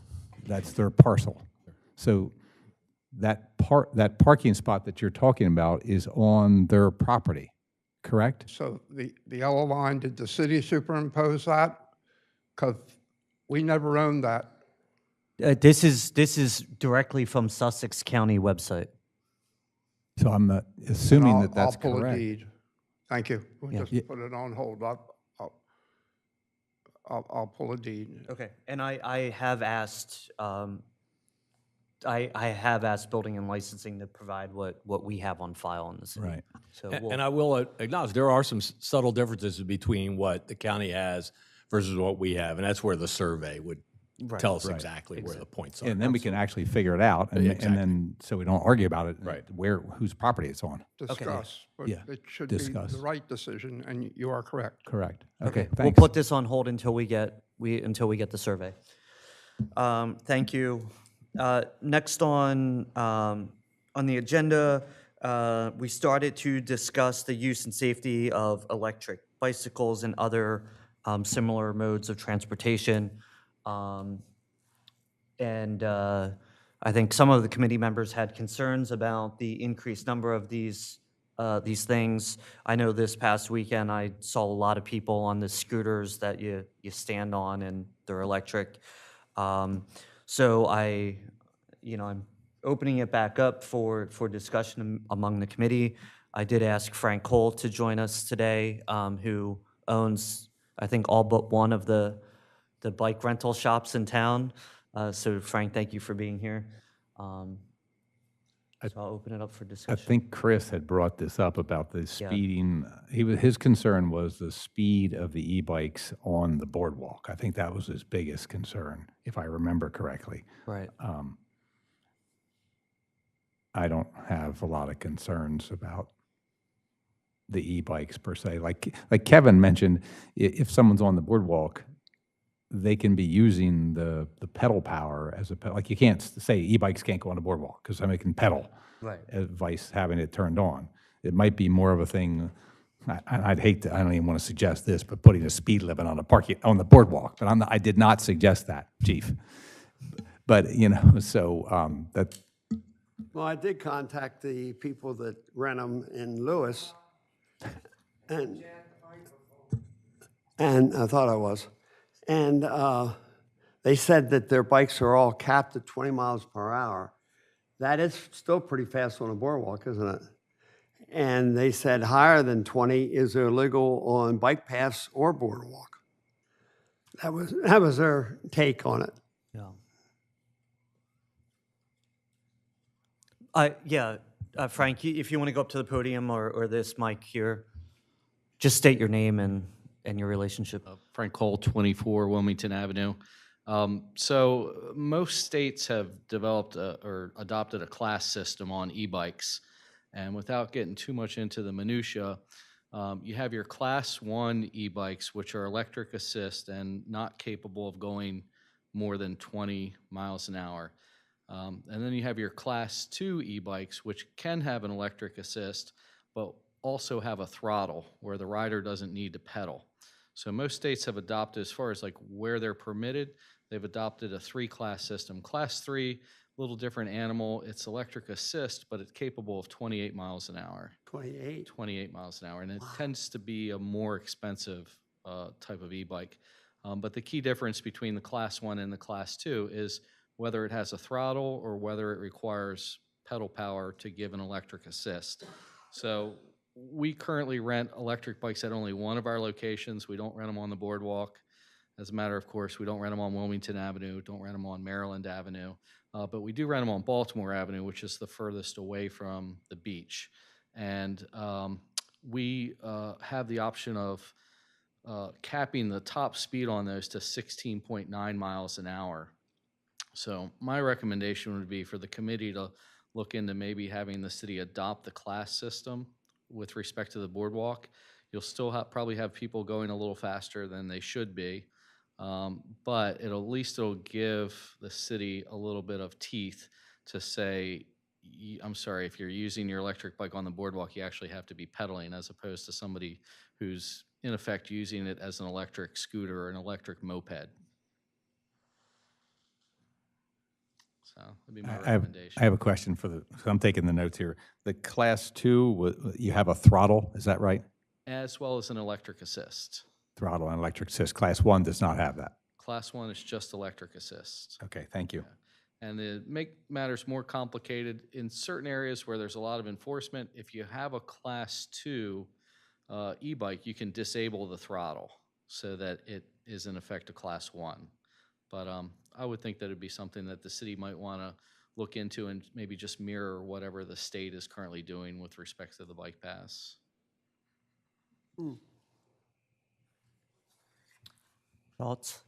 That's their parcel. So that parking spot that you're talking about is on their property, correct? So the yellow line, did the city superimpose that? Because we never owned that. This is directly from Sussex County website. So I'm not assuming that that's I'll pull a correct. deed. Thank you. We'll Yeah. just put it on hold. I'll pull a deed. Okay, and I have asked, I have asked Building and Licensing to provide what we have on file in the city. Right. So And I will acknowledge there are some subtle differences between what the county has versus what we have, and that's where the survey would tell us exactly where the points are. And then we can actually figure it out, and then, so we don't argue about it. Right. Whose property it's on. Discuss. But Yeah, it should be discuss. the right decision, and you are correct. Correct. Okay, we'll thanks. put this on hold until we get the survey. Thank you. Next on the agenda, we started to discuss the use and safety of electric bicycles and other similar modes of transportation. And I think some of the committee members had concerns about the increased number of these things. I know this past weekend I saw a lot of people on the scooters that you stand on, and they're electric. So I'm opening it back up for discussion among the committee. I did ask Frank Cole to join us today, who owns, I think, all but one of the bike rental shops in town. So Frank, thank you for being here. So I'll open it up for I discussion. think Chris had brought this up about the speeding. His concern was the speed of the e-bikes on the boardwalk. I think that was his biggest concern, if I remember correctly. Right. I don't have a lot of concerns about the e-bikes per se. Like Kevin mentioned, if someone's on the boardwalk, they can be using the pedal power as a pedal. Like you can't say e-bikes can't go on the boardwalk because somebody can pedal. Right. Advice having it turned on. It might be more of a thing. I'd hate to. I don't even want to suggest this, but putting a speed limit on the boardwalk. But I did not suggest that, Chief. But so that. Well, I did contact the people that rent them in Lewis, and I thought I was, and they said that their bikes are all capped at 20 miles per hour. That is still pretty fast on a boardwalk, isn't it? And they said higher than 20 is illegal on bike paths or boardwalk. That was their take on it. Yeah. Frank, if you want to go up to the podium or this mic here, just state your name and your relationship. Frank Cole, 24 Wilmington Avenue. So most states have developed or adopted a class system on e-bikes. And without getting too much into the minutia, you have your class 1 e-bikes, which are electric assist and not capable of going more than 20 miles an hour. And then you have your class 2 e-bikes, which can have an electric assist, but also have a throttle where the rider doesn't need to pedal. So most states have adopted, as far as like where they're permitted, they've adopted a 3-class system. Class 3, a little different animal. It's electric assist, but it's capable of 28 miles an hour. 28. 28 miles an hour, and it tends to be a more expensive type of e-bike. But the key difference between the Class 1 and the Class 2 is whether it has a throttle or whether it requires pedal power to give an electric assist. So we currently rent electric bikes at only one of our locations. We don't rent them on the boardwalk. As a matter of course, we don't rent them on Wilmington Avenue, don't rent them on Maryland Avenue, but we do rent them on Baltimore Avenue, which is the furthest away from the beach. And we have the option of capping the top speed on those to 16.9 miles an hour. So my recommendation would be for the committee to look into maybe having the city adopt the class system with respect to the boardwalk. You'll still probably have people going a little faster than they should be, but at least it'll give the city a little bit of teeth to say, I'm sorry, if you're using your electric bike on the boardwalk, you actually have to be pedaling, as opposed to somebody who's in effect using it as an electric scooter or an electric moped. So that'd be my recommendation. I have a question so I'm taking the notes here. The Class 2, you have a throttle, is that right? As well as an electric assist. Throttle and electric assist. Class 1 does not have that. Class 1 is just electric assist. Okay, thank you. And to make matters more complicated, in certain areas where there's a lot of enforcement, if you have a Class 2 e-bike, you can disable the throttle so that it is in effect a Class 1. But I would think that it'd be something that the city might want to look into and maybe just mirror whatever the state is currently doing with respect to the bike pass. Thoughts?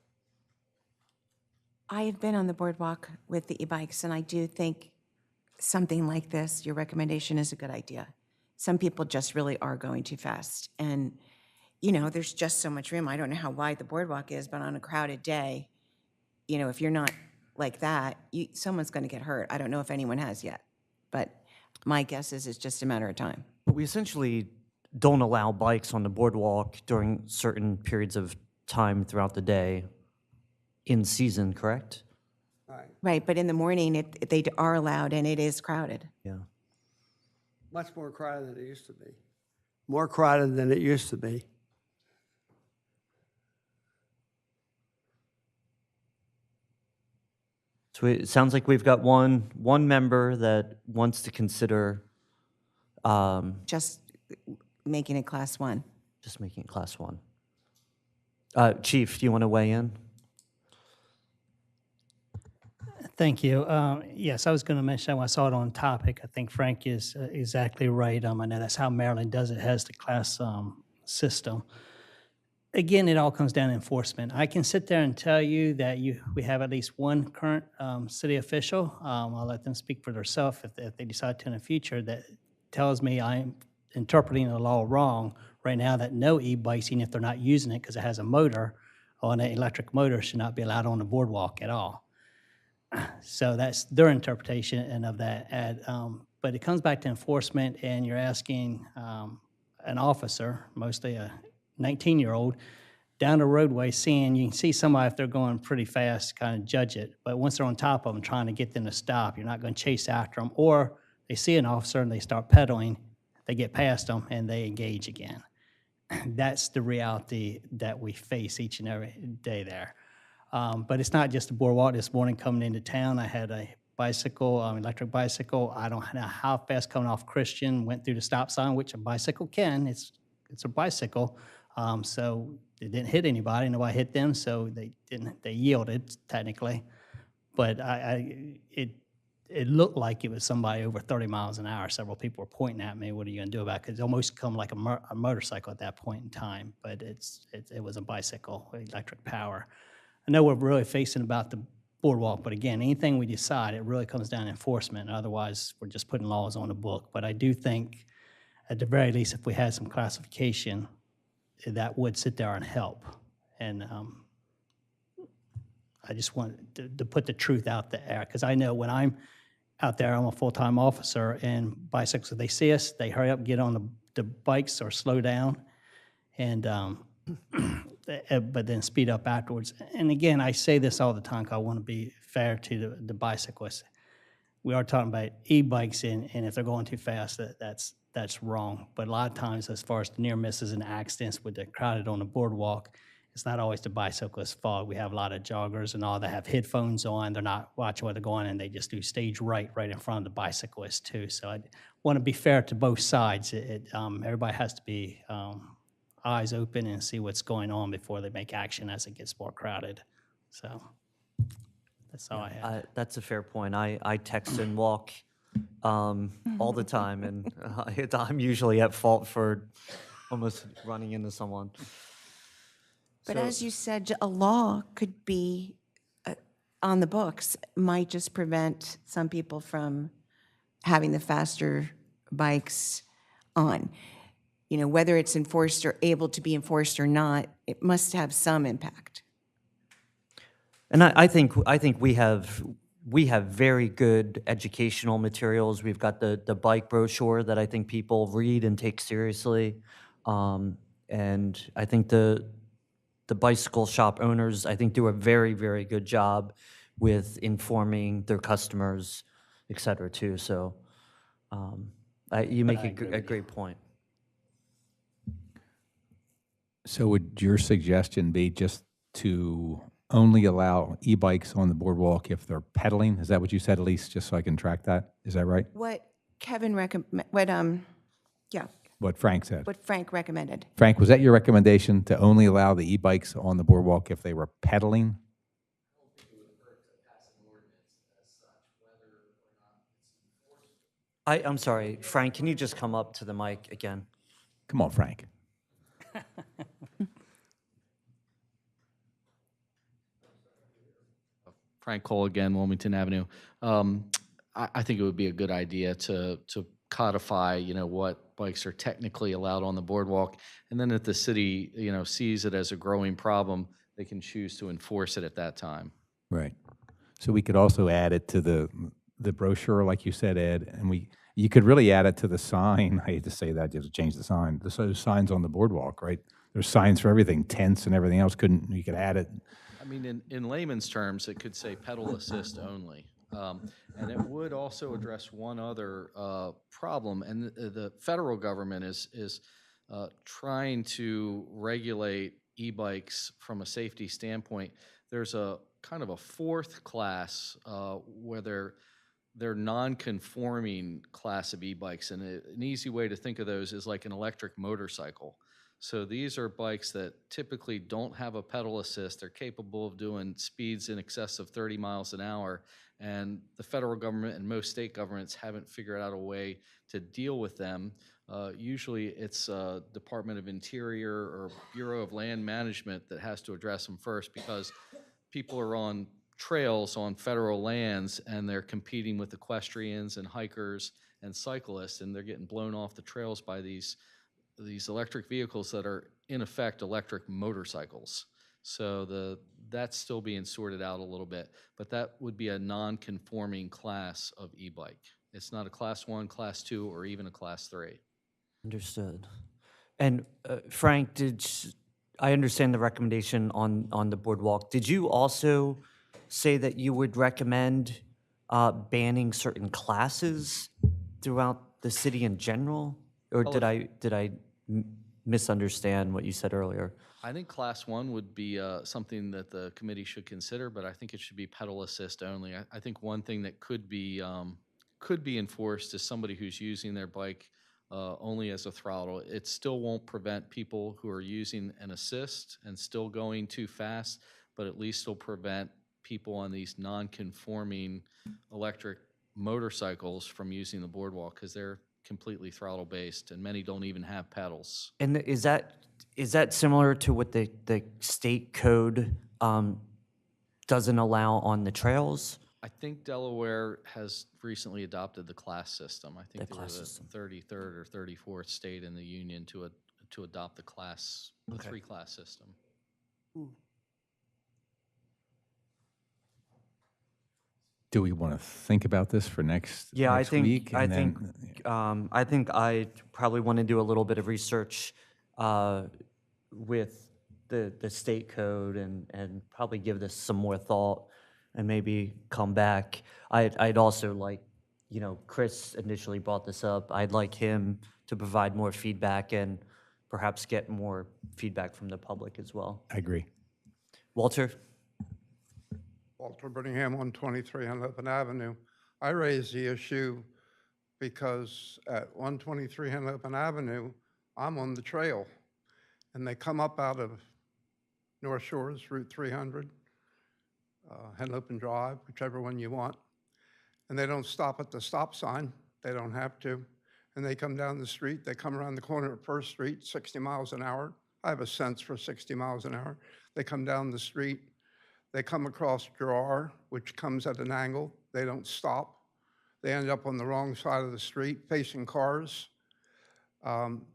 I have been on the boardwalk with the e-bikes, and I do think something like this, your recommendation, is a good idea. Some people just really are going too fast. And, you know, there's just so much room. I don't know how wide the boardwalk is, but on a crowded day, you know, if you're not like that, someone's going to get hurt. I don't know if anyone has yet, but my guess is it's just a matter of time. But we essentially don't allow bikes on the boardwalk during certain periods of time throughout the day in season, correct? Right. Right, but in the morning, they are allowed, and it is crowded. Yeah. Much more crowded than it used to be. More crowded than it used to be. So it sounds like we've got one member that wants to consider Just making it Class 1. just making it Class 1. Chief, do you want to weigh in? Thank you. Yes, I was going to mention when I saw it on topic. I think Frank is exactly right. I know that's how Maryland does it, has the class system. Again, it all comes down to enforcement. I can sit there and tell you that we have at least one current city official. I'll let them speak for themselves if they decide to in the future, that tells me I'm interpreting the law wrong right now, that no e-bikes, even if they're not using it because it has a motor or an electric motor, should not be allowed on the boardwalk at all. So that's their interpretation of that. But it comes back to enforcement, and you're asking an officer, mostly a 19-year-old, down the roadway, you can see somebody, if they're going pretty fast, kind of judge it. But once they're on top of them, trying to get them to stop, you're not going to chase after them. Or they see an officer and they start pedaling, they get past them, and they engage again. That's the reality that we face each and every day there. But it's not just the boardwalk. This morning coming into town, I had a bicycle, electric bicycle. I don't know how fast, coming off Christian, went through the stop sign, which a bicycle can. It's a bicycle. So it didn't hit anybody. Nobody hit them, so they yielded technically. But it looked like it was somebody over 30 miles an hour. Several people were pointing at me, what are you going to do about it? Because it almost come like a motorcycle at that point in time. But it was a bicycle, electric power. I know we're really facing about the boardwalk, but again, anything we decide, it really comes down to enforcement. Otherwise, we're just putting laws on the book. But I do think, at the very least, if we had some classification, that would sit there and help. And I just want to put the truth out there, because I know when I'm out there, I'm a full-time officer, and bicycles, if they see us, they hurry up, get on the bikes or slow down, and but then speed up afterwards. And again, I say this all the time because I want to be fair to the bicyclists. We are talking about e-bikes, and if they're going too fast, that's wrong. But a lot of times, as far as the near misses and accidents with the crowded on the boardwalk, it's not always the bicyclist's fault. We have a lot of joggers and all that have headphones on. They're not watching where they're going, and they just do stage right in front of the bicyclist too. So I want to be fair to both sides. Everybody has to be eyes open and see what's going on before they make action as it gets more crowded. So that's all I have. That's a fair point. I text and walk all the time, and I'm usually at fault for almost running into someone. But So- as you said, a law could be on the books, might just prevent some people from having the faster bikes on. You know, whether it's enforced or able to be enforced or not, it must have some impact. And I think we have very good educational materials. We've got the bike brochure that I think people read and take seriously, and I think the bicycle shop owners, I think, do a very, very good job with informing their customers, et cetera, too. So you make a great point. So would your suggestion be just to only allow e-bikes on the boardwalk if they're pedaling? Is that what you said, Elise, just so I can track that? Is that right? What Kevin What Frank said? what Frank recommended. Frank, was that your recommendation, to only allow the e-bikes on the boardwalk if they were pedaling? I'm sorry, Frank, can you just come up to the mic again? Come on, Frank. Frank Cole again, Wilmington Avenue. I think it would be a good idea to codify, what bikes are technically allowed on the boardwalk, and then if the city, sees it as a growing problem, they can choose to enforce it at that time. Right. So we could also add it to the brochure, like you said, Ed, and you could really add it to the sign. I hate to say that, you have to change the sign. Those signs on the boardwalk, right? There's signs for everything, tents and everything else. You could add it. I mean, in layman's terms, it could say pedal assist only. And it would also address one other problem, and the federal government is trying to regulate e-bikes from a safety standpoint. There's a kind of a fourth class where they're non-conforming class of e-bikes, and an easy way to think of those is like an electric motorcycle. So these are bikes that typically don't have a pedal assist. They're capable of doing speeds in excess of 30 miles an hour, and the federal government and most state governments haven't figured out a way to deal with them. Usually it's Department of Interior or Bureau of Land Management that has to address them first, because people are on trails on federal lands and they're competing with equestrians and hikers and cyclists, and they're getting blown off the trails by these electric vehicles that are in effect electric motorcycles. So that's still being sorted out a little bit, but that would be a non-conforming class of e-bike. It's not a class 1, class 2, or even a class 3. Understood. And Frank, I understand the recommendation on the boardwalk. Did you also say that you would recommend banning certain classes throughout the city in general? Or did I misunderstand what you said earlier? I think class 1 would be something that the committee should consider, but I think it should be pedal assist only. I think one thing that could be enforced is somebody who's using their bike only as a throttle. It still won't prevent people who are using an assist and still going too fast, but at least it'll prevent people on these non-conforming electric motorcycles from using the boardwalk, because they're completely throttle based, and many don't even have pedals. And is that similar to what the state code doesn't allow on the trails? I think Delaware has recently adopted the class system. I think The they were class the system. 33rd or 34th state in the union to adopt the three-class system. Do we want to think about this for next Yeah, next week? I and think then- I probably want to do a little bit of research with the state code and probably give this some more thought and maybe come back. I'd also like, Chris initially brought this up. I'd like him to provide more feedback and perhaps get more feedback from the public as well. I agree. Walter? Walter Birmingham, 123 Henlopen Avenue. I raised the issue because at 123 Henlopen Avenue, I'm on the trail, and they come up out of North Shores, Route 300, Henlopen Drive, whichever one you want, and they don't stop at the stop sign. They don't have to. And they come down the street. They come around the corner at First Street, 60 miles an hour. I have a sense for 60 miles an hour. They come down the street. They come across Gerard, which comes at an angle. They don't stop. They end up on the wrong side of the street, facing cars.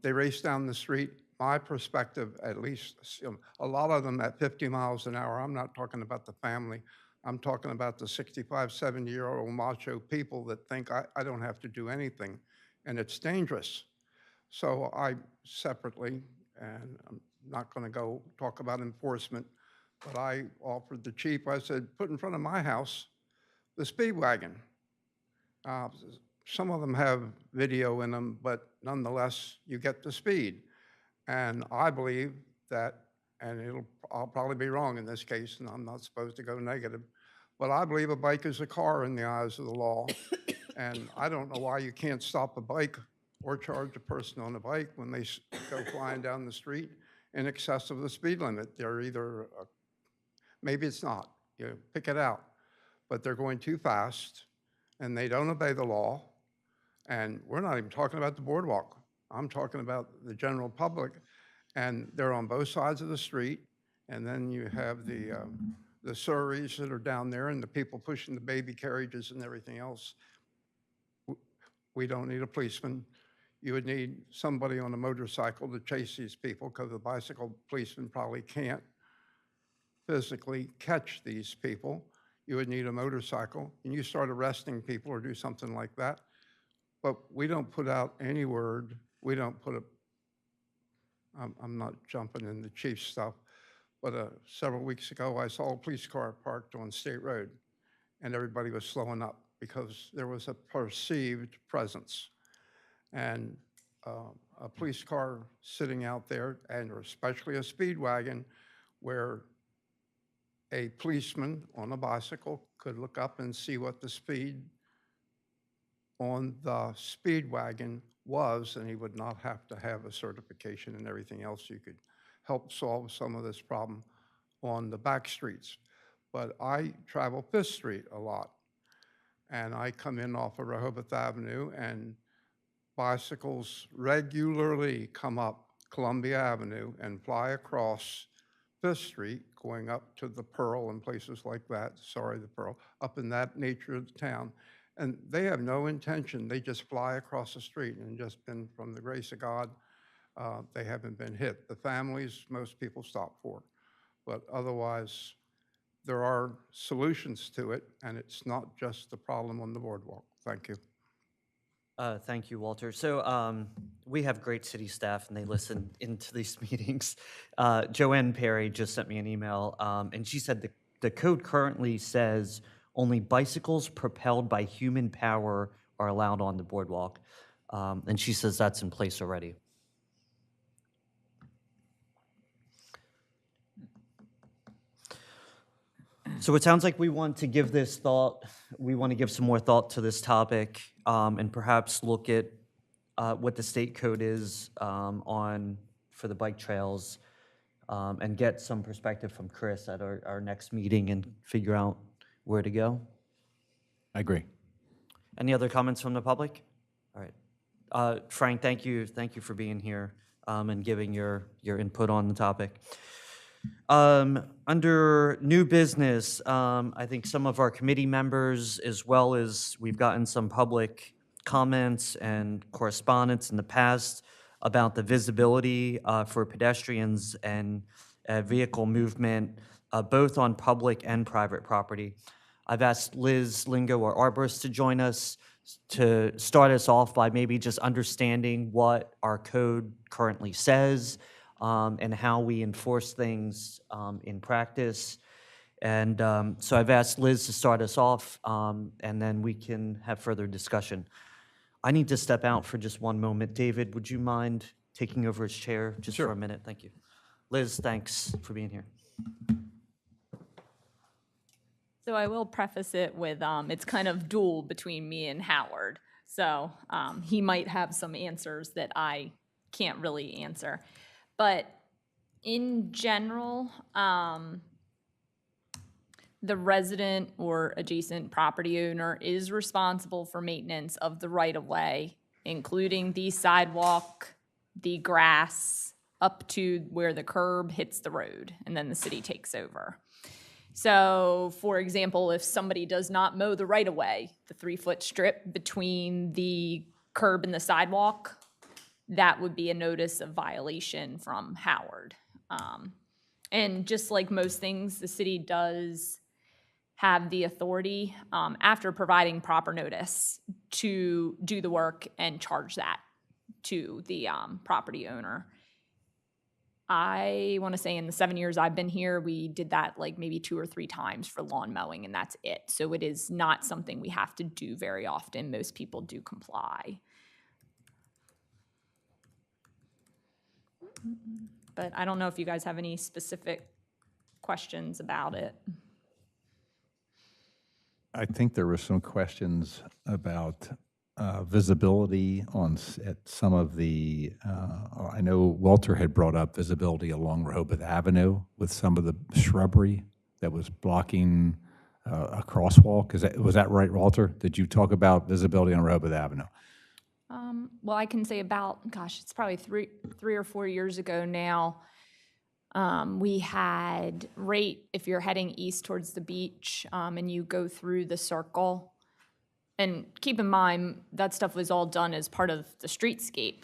They race down the street. My perspective, at least, a lot of them at 50 miles an hour. I'm not talking about the family. I'm talking about the 65, 70-year-old macho people that think I don't have to do anything, and it's dangerous. So I separately, and I'm not going to go talk about enforcement, but I offered the chief, I said, put in front of my house the speed wagon. Some of them have video in them, but nonetheless, you get the speed. And I believe that, and I'll probably be wrong in this case, and I'm not supposed to go negative, but I believe a bike is a car in the eyes of the law. And I don't know why you can't stop a bike or charge a person on a bike when they go flying down the street in excess of the speed limit. They're either, maybe it's not, you pick it out, but they're going too fast and they don't obey the law. And we're not even talking about the boardwalk. I'm talking about the general public, and they're on both sides of the street. And then you have the Surreys that are down there and the people pushing the baby carriages and everything else. We don't need a policeman. You would need somebody on a motorcycle to chase these people, because the bicycle policeman probably can't physically catch these people. You would need a motorcycle, and you start arresting people or do something like that. But we don't put out any word. We don't put I'm not jumping in the chief's stuff, but several weeks ago, I saw a police car parked on State Road, and everybody was slowing up because there was a perceived presence. And a police car sitting out there, and especially a speed wagon, where a policeman on a bicycle could look up and see what the speed on the speed wagon was, and he would not have to have a certification and everything else. You could help solve some of this problem on the back streets. But I travel Fifth Street a lot, and I come in off of Rehoboth Avenue, and bicycles regularly come up Columbia Avenue and fly across Fifth Street, going up to the Pearl and places like that, the Pearl, up in that nature of the town. And they have no intention. They just fly across the street, and just been, from the grace of God, they haven't been hit. The families, most people stop for. But otherwise, there are solutions to it, and it's not just the problem on the boardwalk. Thank you. Thank you, Walter. So we have great city staff, and they listen into these meetings. Joanne Perry just sent me an email, and she said the code currently says only bicycles propelled by human power are allowed on the boardwalk. And she says that's in place already. So it sounds like we want to give this thought, we want to give some more thought to this topic, and perhaps look at what the state code is for the bike trails, and get some perspective from Chris at our next meeting and figure out where to go. I agree. Any other comments from the public? All right. Frank, thank you for being here and giving your input on the topic. Under new business, I think some of our committee members, as well as we've gotten some public comments and correspondence in the past about the visibility for pedestrians and vehicle movement, both on public and private property. I've asked Liz Lingo, our arborist, to join us to start us off by maybe just understanding what our code currently says, and how we enforce things in practice. And so I've asked Liz to start us off, and then we can have further discussion. I need to step out for just one moment. David, would you mind taking over his chair just for a minute. Thank you. Liz, thanks for being here. So I will preface it with, it's kind of dual between me and Howard. So he might have some answers that I can't really answer. But in general, the resident or adjacent property owner is responsible for maintenance of the right-of-way, including the sidewalk, the grass, up to where the curb hits the road, and then the city takes over. So, for example, if somebody does not mow the right-of-way, the 3-foot strip between the curb and the sidewalk, that would be a notice of violation from Howard. And just like most things, the city does have the authority, after providing proper notice, to do the work and charge that to the property owner. I want to say in the 7 years I've been here, we did that like maybe 2 or 3 times for lawn mowing, and that's it. So it is not something we have to do very often. Most people do comply. But I don't know if you guys have any specific questions about it. I think there were some questions about visibility at some of the, I know Walter had brought up visibility along Rehoboth Avenue with some of the shrubbery that was blocking a crosswalk. Was that right, Walter? Did you talk about visibility on Rehoboth Avenue? Well, I can say about, gosh, it's probably three or 4 years ago now. We had if you're heading east towards the beach, and you go through the circle, and keep in mind, that stuff was all done as part of the streetscape,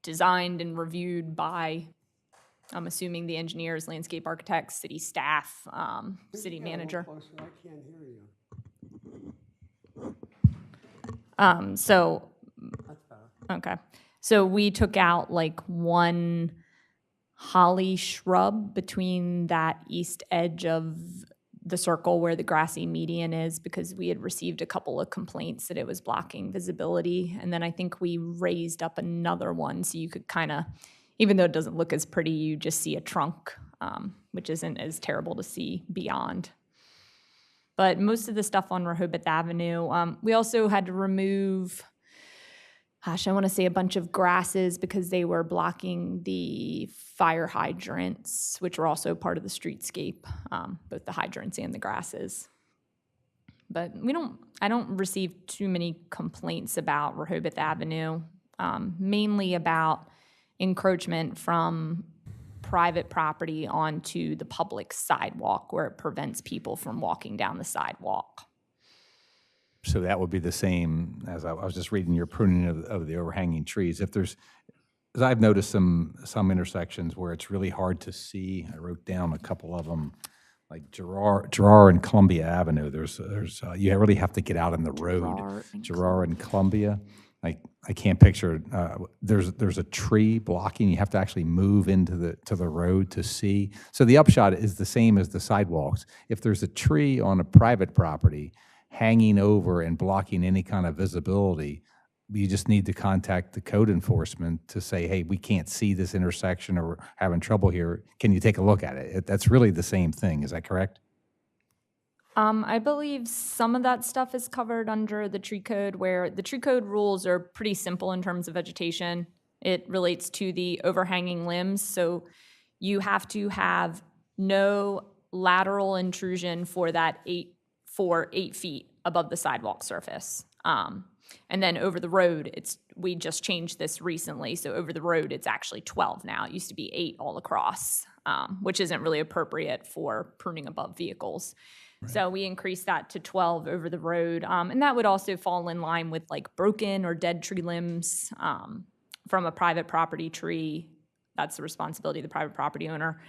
designed and reviewed by, I'm assuming, the engineers, landscape architects, city staff, city manager. I can't hear you. So, That's better. okay. So we took out like one holly shrub between that east edge of the circle where the grassy median is, because we had received a couple of complaints that it was blocking visibility. And then I think we raised up another one so you could kind of, even though it doesn't look as pretty, you just see a trunk, which isn't as terrible to see beyond. But most of the stuff on Rehoboth Avenue, we also had to remove, gosh, I want to say a bunch of grasses because they were blocking the fire hydrants, which were also part of the streetscape, both the hydrants and the grasses. But I don't receive too many complaints about Rehoboth Avenue, mainly about encroachment from private property onto the public sidewalk where it prevents people from walking down the sidewalk. So that would be the same as I was just reading your pruning of the overhanging trees. If there's, because I've noticed some intersections where it's really hard to see. I wrote down a couple of them, like Gerard and Columbia Avenue. There's you really have to get out in the road. Gerard and Columbia. Like I can't picture. There's a tree blocking. You have to actually move into the road to see. So the upshot is the same as the sidewalks. If there's a tree on a private property hanging over and blocking any kind of visibility, you just need to contact the code enforcement to say, hey, we can't see this intersection or we're having trouble here. Can you take a look at it? That's really the same thing. Is that correct? I believe some of that stuff is covered under the tree code, where the tree code rules are pretty simple in terms of vegetation. It relates to the overhanging limbs. So you have to have no lateral intrusion for that 8 feet above the sidewalk surface. And then over the road, we just changed this recently. So over the road, it's actually 12 now. It used to be 8 all across, which isn't really appropriate for pruning above vehicles. Right. So we increased that to 12 over the road. And that would also fall in line with like broken or dead tree limbs from a private property tree. That's the responsibility of the private property owner.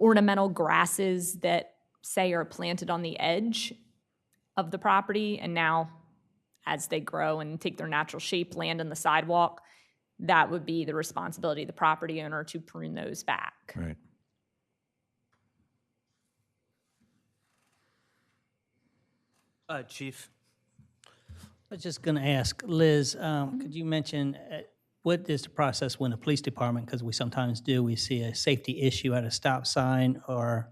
Ornamental grasses that, say, are planted on the edge of the property, and now as they grow and take their natural shape, land on the sidewalk, that would be the responsibility of the property owner to prune those back. Right. Chief. I was just going to ask, Liz, could you mention what is the process when the police department, because we sometimes do, we see a safety issue at a stop sign, or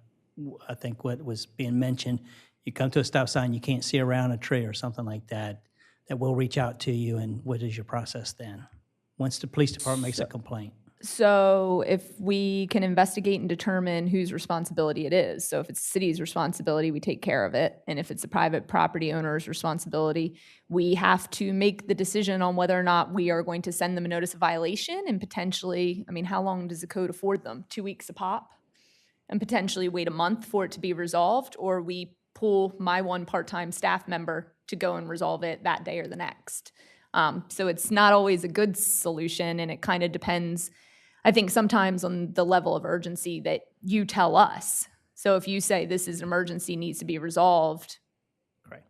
I think what was being mentioned, you come to a stop sign, you can't see around a tree or something like that, that will reach out to you, and what is your process then? Once the police department makes a complaint? So if we can investigate and determine whose responsibility it is, so if it's the city's responsibility, we take care of it. And if it's a private property owner's responsibility, we have to make the decision on whether or not we are going to send them a notice of violation and potentially, I mean, how long does the code afford them? 2 weeks a pop? And potentially wait a month for it to be resolved, or we pull my one part-time staff member to go and resolve it that day or the next. So it's not always a good solution, and it kind of depends, I think, sometimes on the level of urgency that you tell us. So if you say this is an emergency, needs to be resolved, Right.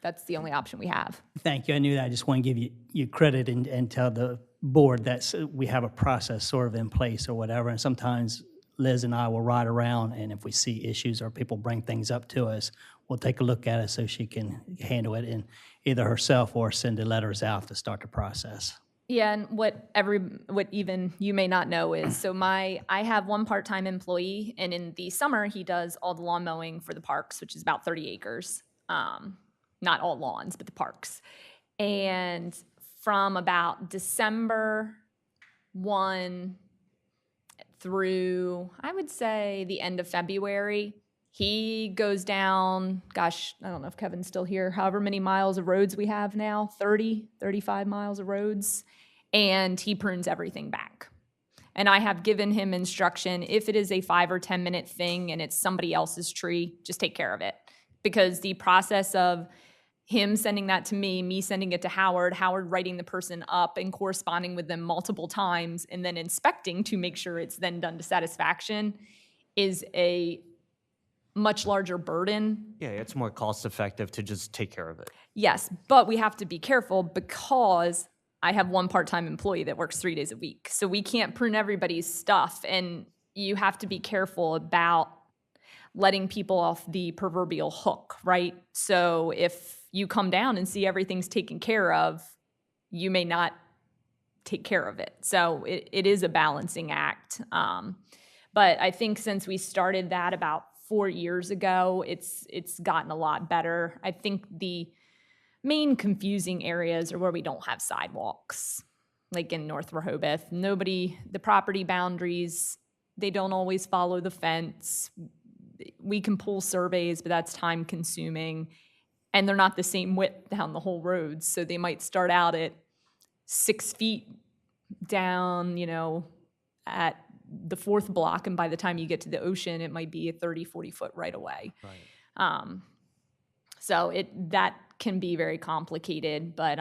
that's the only option we have. Thank you. I knew that. I just want to give you credit and tell the board that we have a process sort of in place or whatever. And sometimes Liz and I will ride around, and if we see issues or people bring things up to us, we'll take a look at it so she can handle it, and either herself or send the letters out to start the process. Yeah, and what even you may not know is, so I have one part-time employee, and in the summer, he does all the lawn mowing for the parks, which is about 30 acres. Not all lawns, but the parks. And from about December 1 through, I would say, the end of February, he goes down, gosh, I don't know if Kevin's still here, however many miles of roads we have now, 30, 35 miles of roads, and he prunes everything back. And I have given him instruction, if it is a 5 or 10 minute thing and it's somebody else's tree, just take care of it. Because the process of him sending that to me sending it to Howard writing the person up and corresponding with them multiple times, and then inspecting to make sure it's then done to satisfaction is a much larger burden. Yeah, it's more cost effective to just take care of it. Yes, but we have to be careful because I have one part-time employee that works 3 days a week. So we can't prune everybody's stuff, and you have to be careful about letting people off the proverbial hook, right? So if you come down and see everything's taken care of, you may not take care of it. So it is a balancing act. But I think since we started that about 4 years ago, it's gotten a lot better. I think the main confusing areas are where we don't have sidewalks, like in North Rehoboth. The property boundaries, they don't always follow the fence. We can pull surveys, but that's time consuming. And they're not the same width down the whole road. So they might start out at 6 feet down, at the 4th block, and by the time you get to the ocean, it might be a 30, 40-foot right away. Right. So that can be very complicated, but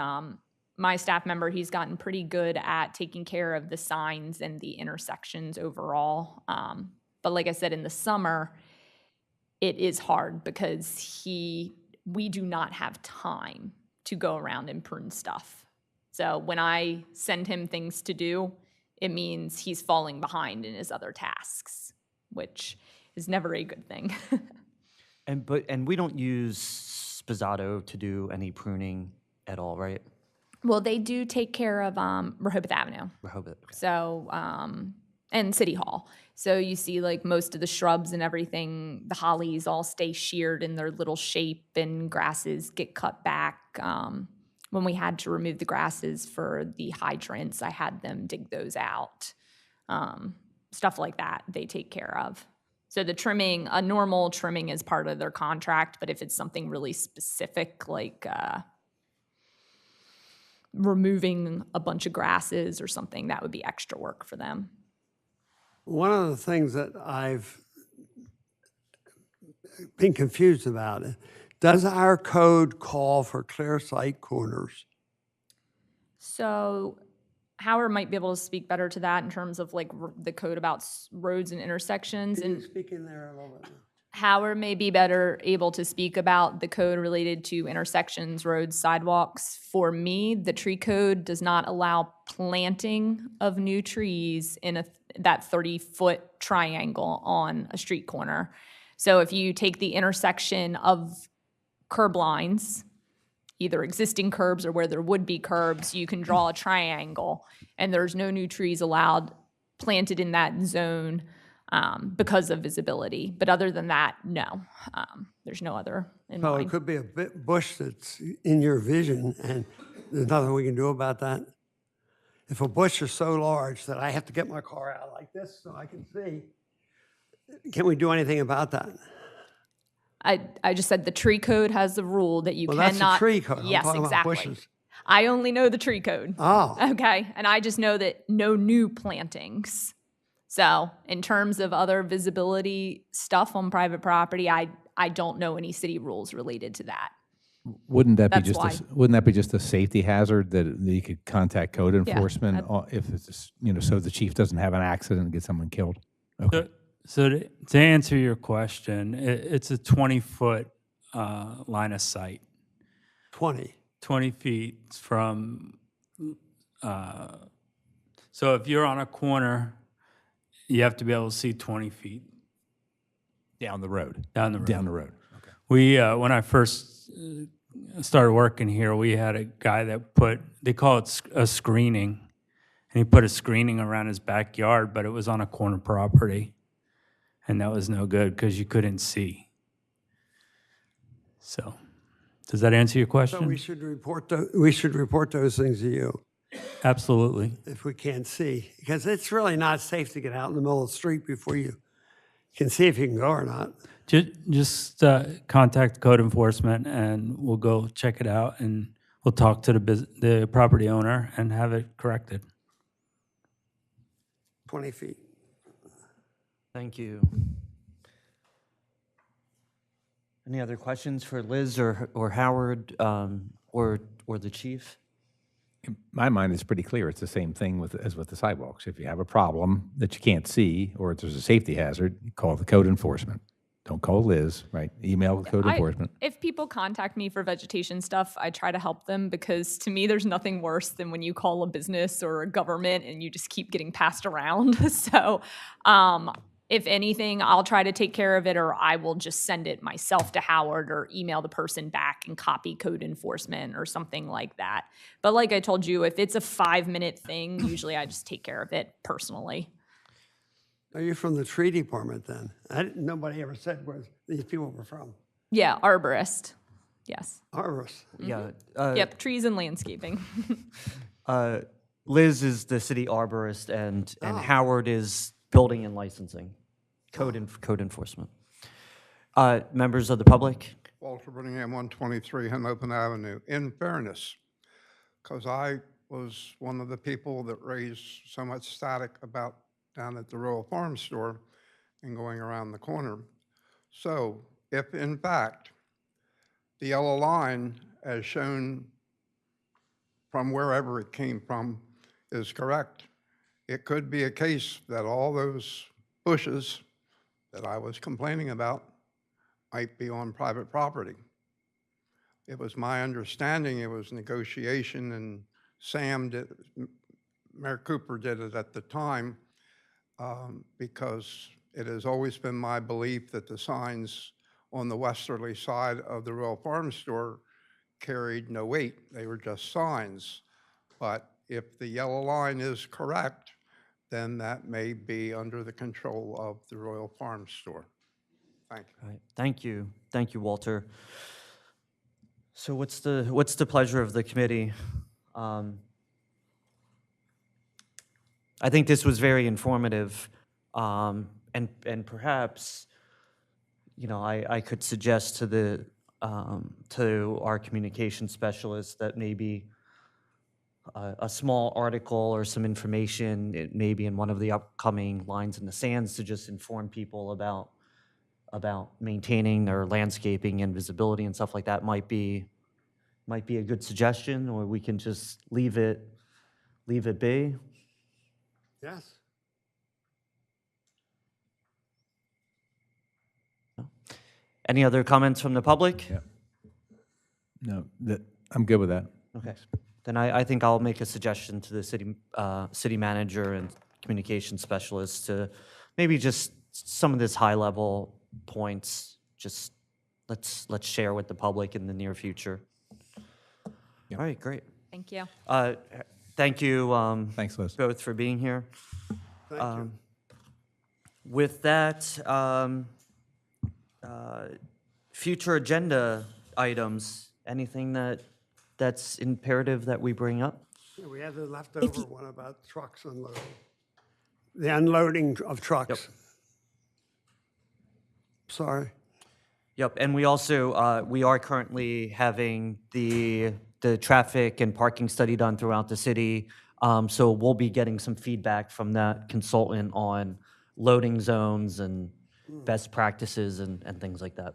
my staff member, he's gotten pretty good at taking care of the signs and the intersections overall. But like I said, in the summer, it is hard because we do not have time to go around and prune stuff. So when I send him things to do, it means he's falling behind in his other tasks, which is never a good thing. And we don't use Spizzato to do any pruning at all, right? Well, they do take care of Rehoboth Avenue. Rehoboth. Okay. So, and City Hall. So you see like most of the shrubs and everything, the hollies all stay sheared in their little shape, and grasses get cut back. When we had to remove the grasses for the hydrants, I had them dig those out. Stuff like that they take care of. So the trimming, a normal trimming is part of their contract, but if it's something really specific like removing a bunch of grasses or something, that would be extra work for them. One of the things that I've been confused about, does our code call for clear sight corners? So Howard might be able to speak better to that in terms of like the code about roads and intersections. Can you And speak in there a little bit? Howard may be better able to speak about the code related to intersections, roads, sidewalks. For me, the tree code does not allow planting of new trees in that 30-foot triangle on a street corner. So if you take the intersection of curb lines either existing curbs or where there would be curbs, you can draw a triangle, and there's no new trees allowed planted in that zone because of visibility. But other than that, no, there's no other in So it mind. could be a bush that's in your vision, and there's nothing we can do about that? If a bush is so large that I have to get my car out like this so I can see, can we do anything about that? I just said the tree code has the rule that you Well, cannot. that's the tree code. I'm Yes, talking about exactly. bushes. I only know the tree code. Oh, Okay, and I just know that no new plantings. So in terms of other visibility stuff on private property, I don't know any city rules related to that. Wouldn't that be That's just, why. wouldn't that be just a safety hazard that you could contact code enforcement if it's, so the chief doesn't have an accident and get someone killed? Okay. So to answer your question, it's a 20-foot line of sight. 20. 20 feet from, so if you're on a corner, you have to be able to see 20 feet Down the road. down the road. Down the road. Okay. We, when I first started working here, we had a guy that they call it a screening, and he put a screening around his backyard, but it was on a corner property, and that was no good because you couldn't see. So, does that answer your So question? we should report those things to you Absolutely. if we can't see, because it's really not safe to get out in the middle of the street before you can see if you can go or not. Just contact code enforcement, and we'll go check it out, and we'll talk to the property owner and have it corrected. 20 feet. Thank you. Any other questions for Liz or Howard or the chief? In my mind, it's pretty clear. It's the same thing as with the sidewalks. If you have a problem that you can't see, or if there's a safety hazard, you call the code enforcement. Don't call Liz, right? Email the code enforcement. If people contact me for vegetation stuff, I try to help them, because to me, there's nothing worse than when you call a business or a government and you just keep getting passed around. So if anything, I'll try to take care of it, or I will just send it myself to Howard or email the person back and copy code enforcement or something like that. But like I told you, if it's a 5-minute thing, usually I just take care of it personally. Are you from the tree department then? Nobody ever said where these people were from. Yeah, arborist. Yes. Arborists. Yeah. Yep, trees and landscaping. Liz is the city arborist, and Howard is building and licensing, code enforcement. Members of the public? Walter Birmingham, 123 Rehoboth Avenue. In fairness, because I was one of the people that raised so much static about down at the Royal Farm Store and going around the corner. So if in fact the yellow line as shown from wherever it came from is correct, it could be a case that all those bushes that I was complaining about might be on private property. It was my understanding it was negotiation, and Mayor Cooper did it at the time, because it has always been my belief that the signs on the westerly side of the Royal Farm Store carried no weight. They were just signs. But if the yellow line is correct, then that may be under the control of the Royal Farm Store. Thank you. All right. Thank you, Walter. So what's the pleasure of the committee? I think this was very informative, and perhaps, I could suggest to our communication specialist that maybe a small article or some information, it may be in one of the upcoming Lines in the Sands, to just inform people about maintaining their landscaping and visibility and stuff like that might be a good suggestion, or we can just leave it be. Yes. Any other comments from the public? Yeah. No, I'm good with that. Okay. Then I think I'll make a suggestion to the city manager and communication specialist to maybe just some of this high-level points, just let's share with the public in the near future. All right, great. Thank you. Thank you Thanks, Liz. both for being here. Thank you. With that, future agenda items, anything that's imperative that we bring up? Yeah, we have the leftover one about trucks unloading. The unloading of trucks. Sorry. Yep, and we also, we are currently having the traffic and parking study done throughout the city. So we'll be getting some feedback from that consultant on loading zones and best practices and things like that.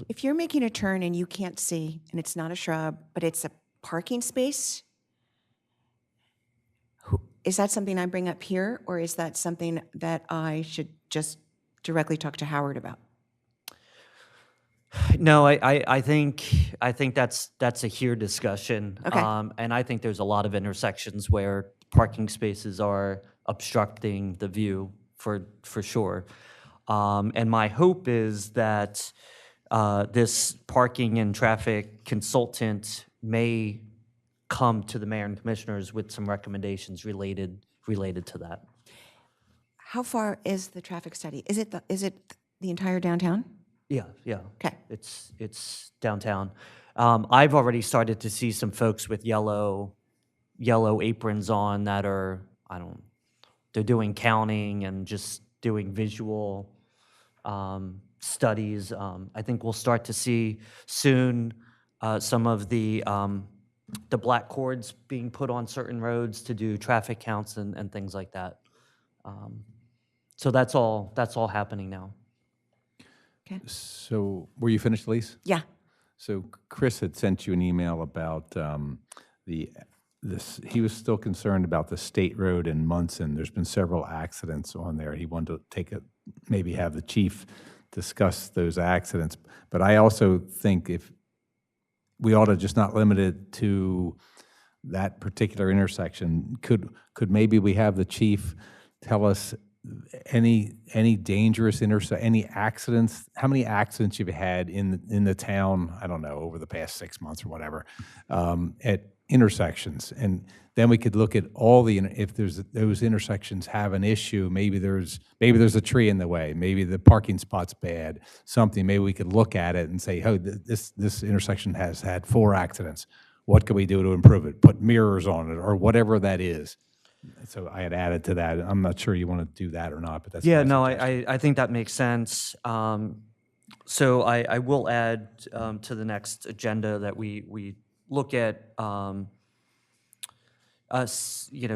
If you're making a turn and you can't see, and it's not a shrub, but it's a parking space, is that something I bring up here, or is that something that I should just directly talk to Howard about? No, I think that's a here discussion. Okay. And I think there's a lot of intersections where parking spaces are obstructing the view for sure. And my hope is that this parking and traffic consultant may come to the mayor and commissioners with some recommendations related to that. How far is the traffic study? Is it the entire downtown? Yeah. Okay. It's downtown. I've already started to see some folks with yellow aprons on that are, they're doing counting and just doing visual studies. I think we'll start to see soon some of the black cords being put on certain roads to do traffic counts and things like that. So that's all happening now. Okay. So were you finished, Lise? Yeah. So Chris had sent you an email about he was still concerned about the state road in Munson. There's been several accidents on there. He wanted to maybe have the chief discuss those accidents. But I also think if we ought to just not limit it to that particular intersection, could maybe we have the chief tell us any dangerous any accidents, how many accidents you've had in the town, I don't know, over the past 6 months or whatever, at intersections. And then we could look at if those intersections have an issue, maybe there's a tree in the way, maybe the parking spot's bad, something, maybe we could look at it and say, oh, this intersection has had 4 accidents. What can we do to improve it? Put mirrors on it or whatever that is. So I had added to that. I'm not sure you want to do that or not, but that's Yeah, my no, suggestion. I think that makes sense. So I will add to the next agenda that we look at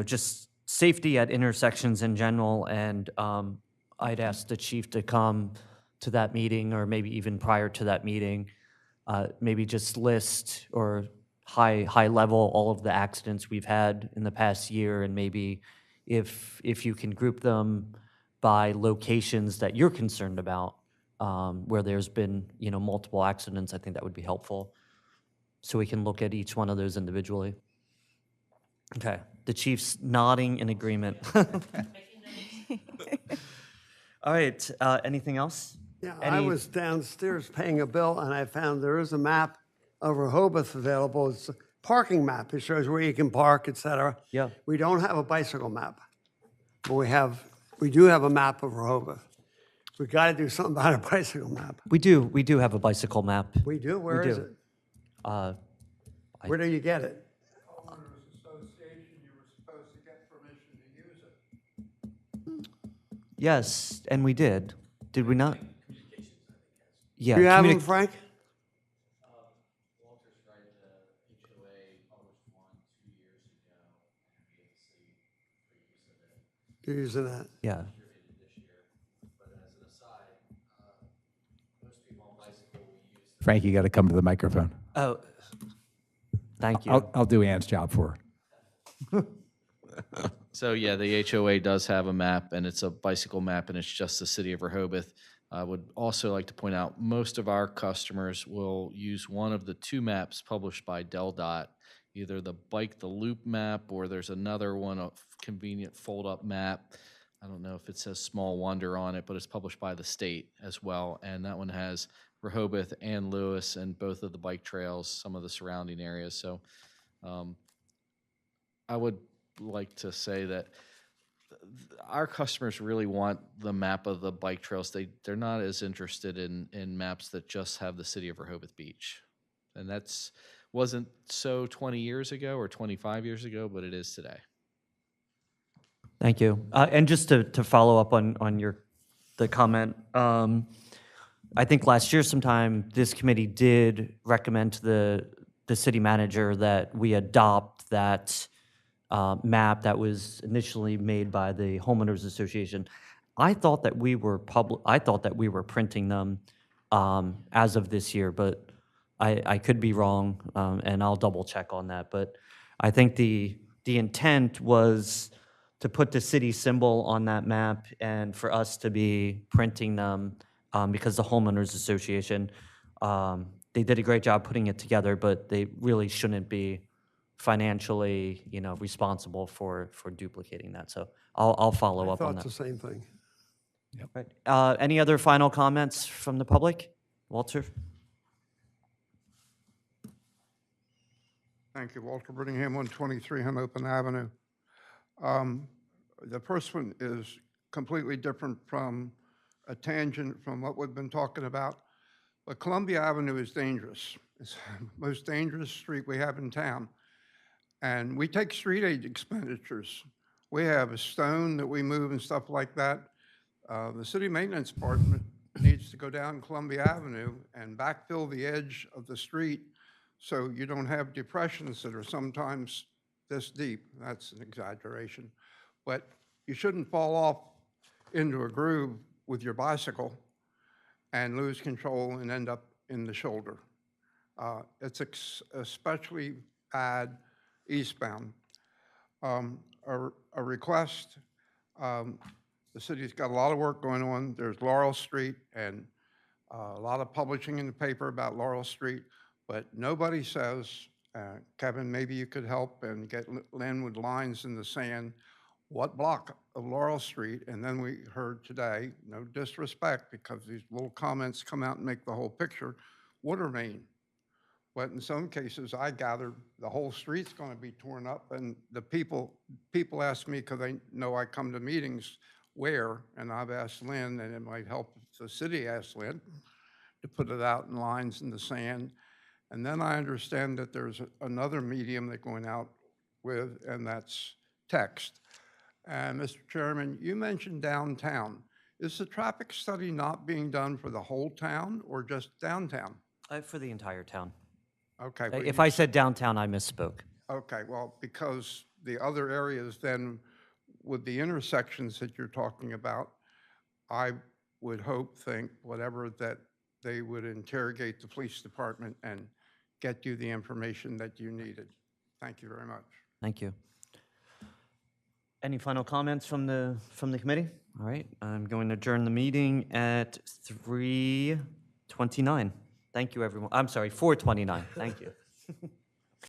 just safety at intersections in general, and I'd ask the chief to come to that meeting, or maybe even prior to that meeting, maybe just list or high level all of the accidents we've had in the past year, and maybe if you can group them by locations that you're concerned about, where there's been multiple accidents, I think that would be helpful. So we can look at each one of those individually. Okay, the chief's nodding in agreement. All right, anything else? Yeah, I was downstairs paying a bill, and I found there is a map of Rehoboth available. It's a parking map. It shows where you can park, et cetera. Yeah. We don't have a bicycle map, but we do have a map of Rehoboth. We got to do something about a bicycle map. We do have a bicycle map. We do? Where is it? Where do you get it? Homeowners Association, you were supposed to get permission to use it. Yes, and we did. Did we not? Yeah. Do you have them, communi- Frank? Walter's right, the HOA published one 2 years ago, and we had to see for use of it You're using that. Yeah. distributed this year. But as an aside, most people on bicycle will use Frank, you got to come to the microphone. Oh, thank you. I'll do Ann's job for her. So yeah, the HOA does have a map, and it's a bicycle map, and it's just the city of Rehoboth. I would also like to point out, most of our customers will use one of the 2 maps published by DelDOT, either the Bike the Loop map, or there's another one, a convenient fold-up map. I don't know if it says Small Wonder on it, but it's published by the state as well, and that one has Rehoboth and Lewis and both of the bike trails, some of the surrounding areas. So I would like to say that our customers really want the map of the bike trails. They're not as interested in maps that just have the city of Rehoboth Beach. And that's wasn't so 20 years ago or 25 years ago, but it is today. Thank you. And just to follow up on the comment, I think last year sometime this committee did recommend to the city manager that we adopt that map that was initially made by the homeowners association. I thought that we were printing them as of this year, but I could be wrong, and I'll double check on that. But I think the intent was to put the city symbol on that map and for us to be printing them because the homeowners association, they did a great job putting it together, but they really shouldn't be financially, responsible for duplicating that. So I'll follow I up on thought that. the same thing. Right. Any other final comments from the public? Walter? Thank you, Walter Brittingham, 123 Rehoboth Avenue. The first one is completely different from a tangent from what we've been talking about. But Columbia Avenue is dangerous. It's the most dangerous street we have in town. And we take street aid expenditures. We have a stone that we move and stuff like that. The city maintenance department needs to go down Columbia Avenue and backfill the edge of the street so you don't have depressions that are sometimes this deep. That's an exaggeration. But you shouldn't fall off into a groove with your bicycle and lose control and end up in the shoulder. It's especially bad eastbound. A request, the city's got a lot of work going on. There's Laurel Street and a lot of publishing in the paper about Laurel Street, but nobody says, Kevin, maybe you could help and get Lynn with lines in the sand, what block of Laurel Street? And then we heard today, no disrespect, because these little comments come out and make the whole picture, water main. But in some cases, I gather the whole street's going to be torn up, and the people ask me, because they know I come to meetings, where, and I've asked Lynn, and it might help if the city asks Lynn to put it out in lines in the sand. And then I understand that there's another medium they're going out with, and that's text. And Mr. Chairman, you mentioned downtown. Is the traffic study not being done for the whole town or just downtown? For the entire town. Okay. well, If you I said downtown, I misspoke. Okay, well, because the other areas then, with the intersections that you're talking about, I would think, whatever, that they would interrogate the police department and get you the information that you needed. Thank you very much. Thank you. Any final comments from the committee? All right, I'm going to adjourn the meeting at 3:29. Thank you, everyone. I'm sorry, 4:29. Thank you.